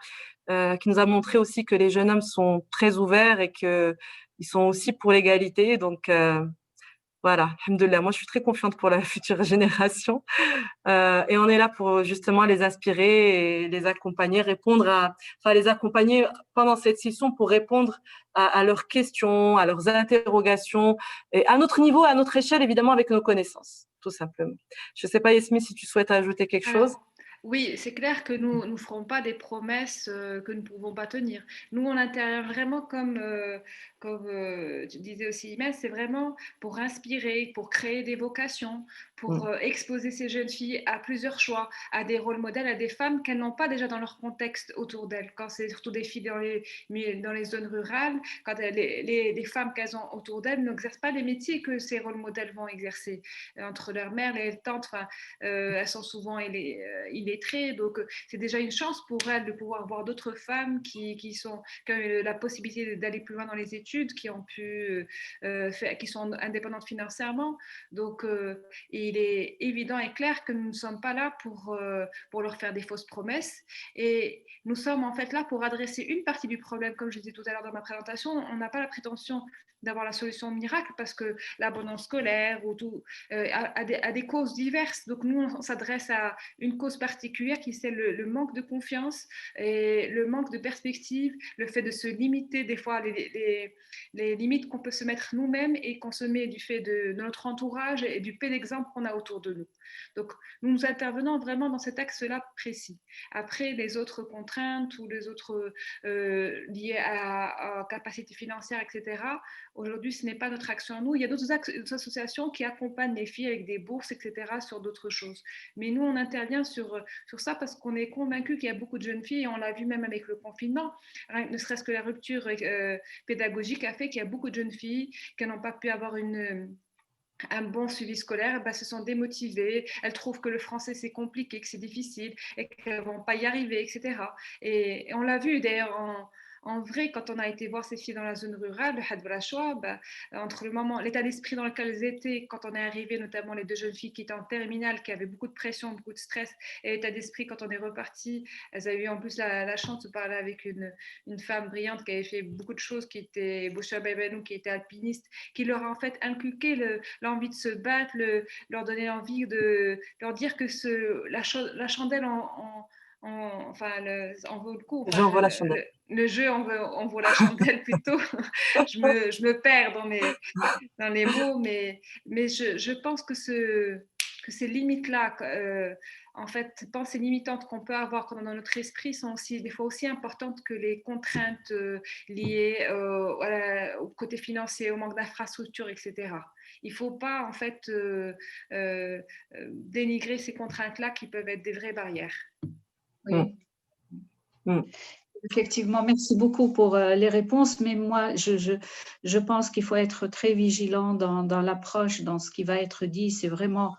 B: qui nous a montré aussi que les jeunes hommes sont très ouverts et qu'ils sont aussi pour l'égalité. Donc, voilà, alhamdoulilah, moi je suis très confiante pour la future génération. Et on est là pour justement les inspirer et les accompagner, les accompagner pendant cette session pour répondre à leurs questions, à leurs interrogations, et à notre niveau, à notre échelle, évidemment, avec nos connaissances, tout simplement. Je ne sais pas, Yasmine, si tu souhaites ajouter quelque chose.
A: Oui, c'est clair que nous ne ferons pas des promesses que nous ne pouvons pas tenir. Nous, on intervient vraiment comme tu disais aussi, Imen, c'est vraiment pour inspirer, pour créer des vocations, pour exposer ces jeunes filles à plusieurs choix, à des rôles modèles, à des femmes qu'elles n'ont pas déjà dans leur contexte autour d'elles. Quand c'est surtout des filles dans les zones rurales, quand les femmes qu'elles ont autour d'elles n'exercent pas les métiers que ces rôles modèles vont exercer. Entre leurs mères, les tantes, elles sont souvent illettrées, donc c'est déjà une chance pour elles de pouvoir voir d'autres femmes qui ont la possibilité d'aller plus loin dans les études, qui sont indépendantes financièrement. Donc, il est évident et clair que nous ne sommes pas là pour leur faire des fausses promesses, et nous sommes en fait là pour adresser une partie du problème. Comme je disais tout à l'heure dans ma présentation, on n'a pas la prétention d'avoir la solution miracle, parce que l'abondance scolaire ou tout a des causes diverses. Donc nous, on s'adresse à une cause particulière qui c'est le manque de confiance et le manque de perspective, le fait de se limiter des fois les limites qu'on peut se mettre nous-mêmes et qu'on se met du fait de notre entourage et du peu d'exemples qu'on a autour de nous. Donc nous intervenons vraiment dans cet axe-là précis. Après, les autres contraintes ou les autres liées à capacité financière, etc., aujourd'hui, ce n'est pas notre action à nous. Il y a d'autres associations qui accompagnent les filles avec des bourses, etc., sur d'autres choses. Mais nous, on intervient sur ça parce qu'on est convaincus qu'il y a beaucoup de jeunes filles, et on l'a vu même avec le confinement, ne serait-ce que la rupture pédagogique a fait qu'il y a beaucoup de jeunes filles qui n'ont pas pu avoir un bon suivi scolaire, se sont démotivées, elles trouvent que le français c'est compliqué, que c'est difficile et qu'elles ne vont pas y arriver, etc. Et on l'a vu d'ailleurs en vrai, quand on a été voir ces filles dans la zone rurale, le Had Choix, entre le moment, l'état d'esprit dans lequel elles étaient, quand on est arrivé, notamment les deux jeunes filles qui étaient en terminale, qui avaient beaucoup de pression, beaucoup de stress, et l'état d'esprit quand on est reparti, elles avaient eu en plus la chance de parler avec une femme brillante qui avait fait beaucoup de choses, qui était Boucha Bebenou, qui était alpiniste, qui leur a en fait inculqué l'envie de se battre, leur donner envie de leur dire que la chandelle en vaut le coup.
B: J'envoie la chandelle.
A: Le jeu en vaut la chandelle plutôt. je me perds dans les mots, mais je pense que ces limites-là, en fait, pensées limitantes qu'on peut avoir dans notre esprit sont aussi des fois aussi importantes que les contraintes liées au côté financier, au manque d'infrastructures, etc. Il ne faut pas en fait dénigrer ces contraintes-là qui peuvent être des vraies barrières.
C: Oui. Effectivement, merci beaucoup pour les réponses, mais moi, je pense qu'il faut être très vigilant dans l'approche, dans ce qui va être dit. C'est vraiment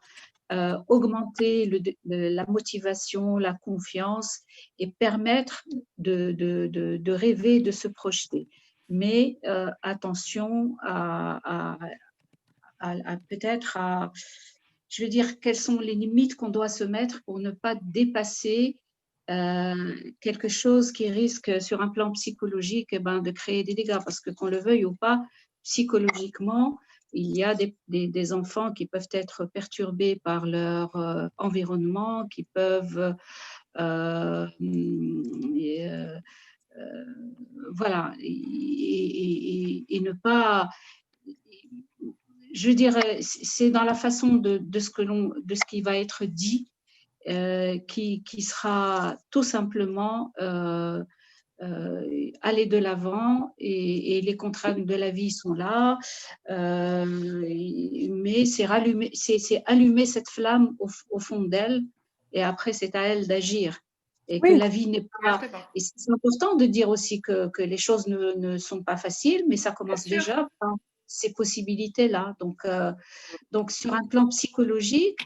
C: augmenter la motivation, la confiance et permettre de rêver, de se projeter. Mais attention peut-être je veux dire, quelles sont les limites qu'on doit se mettre pour ne pas dépasser quelque chose qui risque, sur un plan psychologique, de créer des dégâts. Parce que qu'on le veuille ou pas, psychologiquement, il y a des enfants qui peuvent être perturbés par leur environnement, qui peuvent voilà, et ne pas… Je dirais, c'est dans la façon de ce qui va être dit qui sera tout simplement aller de l'avant et les contraintes de la vie sont là, mais c'est allumer cette flamme au fond d'elle et après c'est à elle d'agir. Et que la vie n'est pas… Et c'est important de dire aussi que les choses ne sont pas faciles, mais ça commence déjà par ces possibilités-là. Donc, sur un plan psychologique,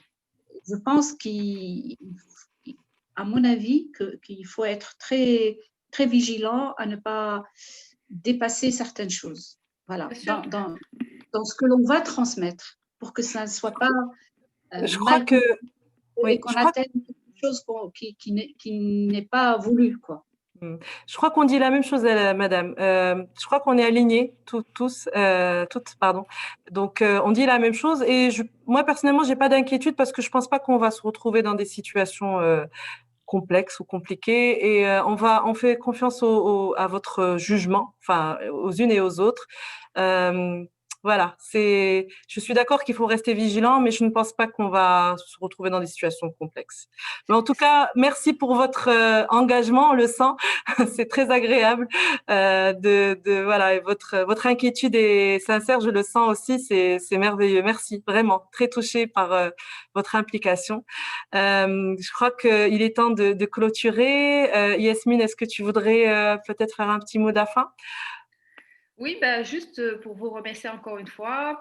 C: je pense à mon avis, qu'il faut être très, très vigilant à ne pas dépasser certaines choses. Voilà, dans ce que l'on va transmettre, pour que ça ne soit pas
B: je crois que
C: et qu'on atteigne quelque chose qui n'est pas voulu, quoi.
B: Je crois qu'on dit la même chose, madame. Je crois qu'on est alignés, toutes, pardon. Donc, on dit la même chose. Et moi, personnellement, j'ai pas d'inquiétude parce que je pense pas qu'on va se retrouver dans des situations complexes ou compliquées. Et on fait confiance à votre jugement, enfin, aux unes et aux autres. Voilà, je suis d'accord qu'il faut rester vigilant, mais je ne pense pas qu'on va se retrouver dans des situations complexes. Mais en tout cas, merci pour votre engagement, on le sent, c'est très agréable. Voilà, et votre inquiétude est sincère, je le sens aussi, c'est merveilleux. Merci, vraiment, très touchée par votre implication. Je crois qu'il est temps de clôturer. Yasmine, est-ce que tu voudrais peut-être faire un petit mot de la fin ?
A: Oui, juste pour vous remercier encore une fois,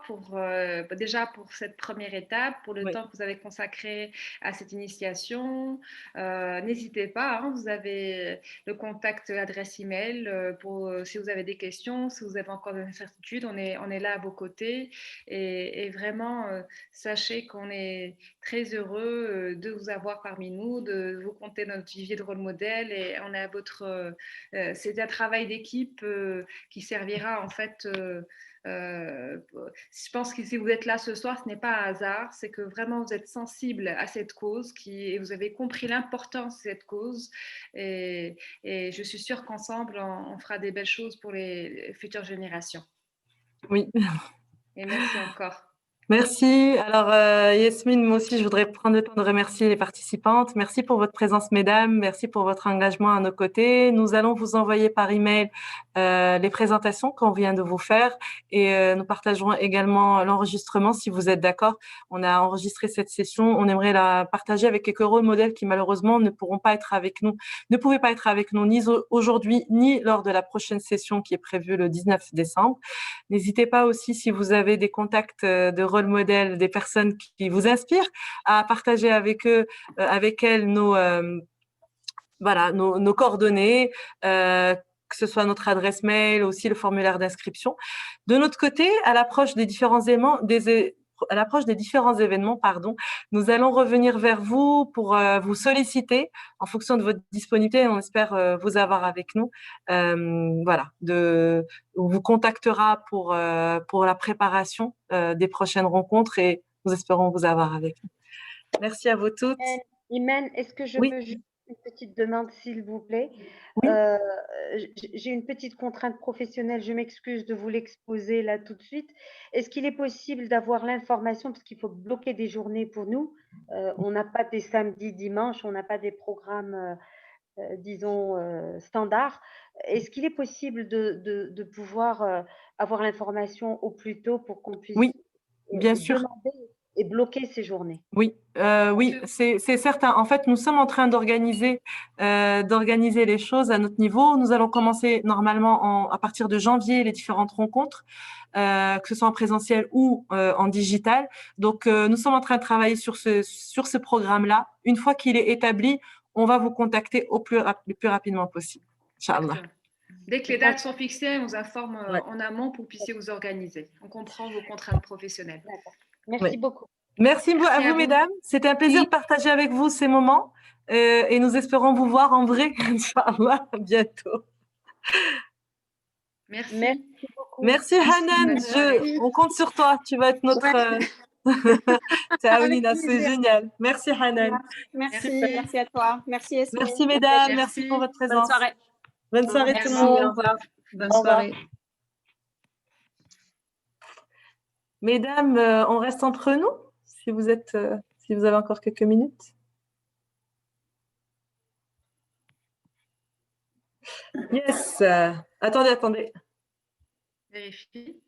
A: déjà pour cette première étape, pour le temps que vous avez consacré à cette initiation. N'hésitez pas, vous avez le contact, l'adresse email si vous avez des questions, si vous avez encore des incertitudes, on est là à vos côtés. Et vraiment, sachez qu'on est très heureux de vous avoir parmi nous, de vous compter dans notre vivier de rôle modèle. Et on est à c'est un travail d'équipe qui servira en fait, je pense que si vous êtes là ce soir, ce n'est pas un hasard, c'est que vraiment vous êtes sensible à cette cause et vous avez compris l'importance de cette cause et je suis sûre qu'ensemble, on fera des belles choses pour les futures générations.
B: Oui.
A: Et merci encore.
B: Merci. Alors, Yasmine, moi aussi, je voudrais prendre le temps de remercier les participantes. Merci pour votre présence, mesdames. Merci pour votre engagement à nos côtés. Nous allons vous envoyer par email les présentations qu'on vient de vous faire et nous partagerons également l'enregistrement si vous êtes d'accord. On a enregistré cette session. On aimerait la partager avec quelques rôles modèles qui, malheureusement, ne pouvaient pas être avec nous ni aujourd'hui, ni lors de la prochaine session qui est prévue le 19 décembre. N'hésitez pas aussi, si vous avez des contacts de rôle modèle, des personnes qui vous inspirent, à partager avec eux, avec elles nos coordonnées, que ce soit notre adresse mail, aussi le formulaire d'inscription. De notre côté, à l'approche des différents événements, nous allons revenir vers vous pour vous solliciter en fonction de votre disponibilité. On espère vous avoir avec nous. On vous contactera pour la préparation des prochaines rencontres et nous espérons vous avoir avec nous. Merci à vous toutes.
D: Imen, est-ce que je
B: Oui.
D: peux juste une petite demande, s'il vous plaît?
B: Oui.
D: J'ai une petite contrainte professionnelle, je m'excuse de vous l'exposer là tout de suite. Est-ce qu'il est possible d'avoir l'information, parce qu'il faut bloquer des journées pour nous, on n'a pas des samedis, dimanches, on n'a pas des programmes, disons, standards. Est-ce qu'il est possible de pouvoir avoir l'information au plus tôt pour qu'on puisse
B: Oui, bien sûr.
D: demander et bloquer ces journées?
B: Oui, c'est certain. En fait, nous sommes en train d'organiser les choses à notre niveau. Nous allons commencer normalement à partir de janvier les différentes rencontres, que ce soit en présentiel ou en digital. Donc, nous sommes en train de travailler sur ce programme-là. Une fois qu'il est établi, on va vous contacter le plus rapidement possible. Inch'Allah.
A: Dès que les dates sont fixées, on vous informe en amont pour que vous puissiez vous organiser. On comprend vos contraintes professionnelles.
D: Merci beaucoup.
B: Merci à vous, mesdames. C'était un plaisir de partager avec vous ces moments et nous espérons vous voir en vrai, Inch'Allah, bientôt.
A: Merci
D: beaucoup.
B: Merci, Hanan. On compte sur toi. Tu vas être notre... Taounina, c'est génial. Merci, Hanan.
F: Merci à toi. Merci, Esme.
B: Merci, mesdames. Merci pour votre présence.
F: Bonne soirée.
B: Bonne soirée, tout le
C: Merci,
B: monde.
C: au revoir. Bonne
B: Au revoir.
C: soirée.
B: Mesdames, on reste entre nous si vous avez encore quelques minutes. Yes. Attendez.
A: Vérifie.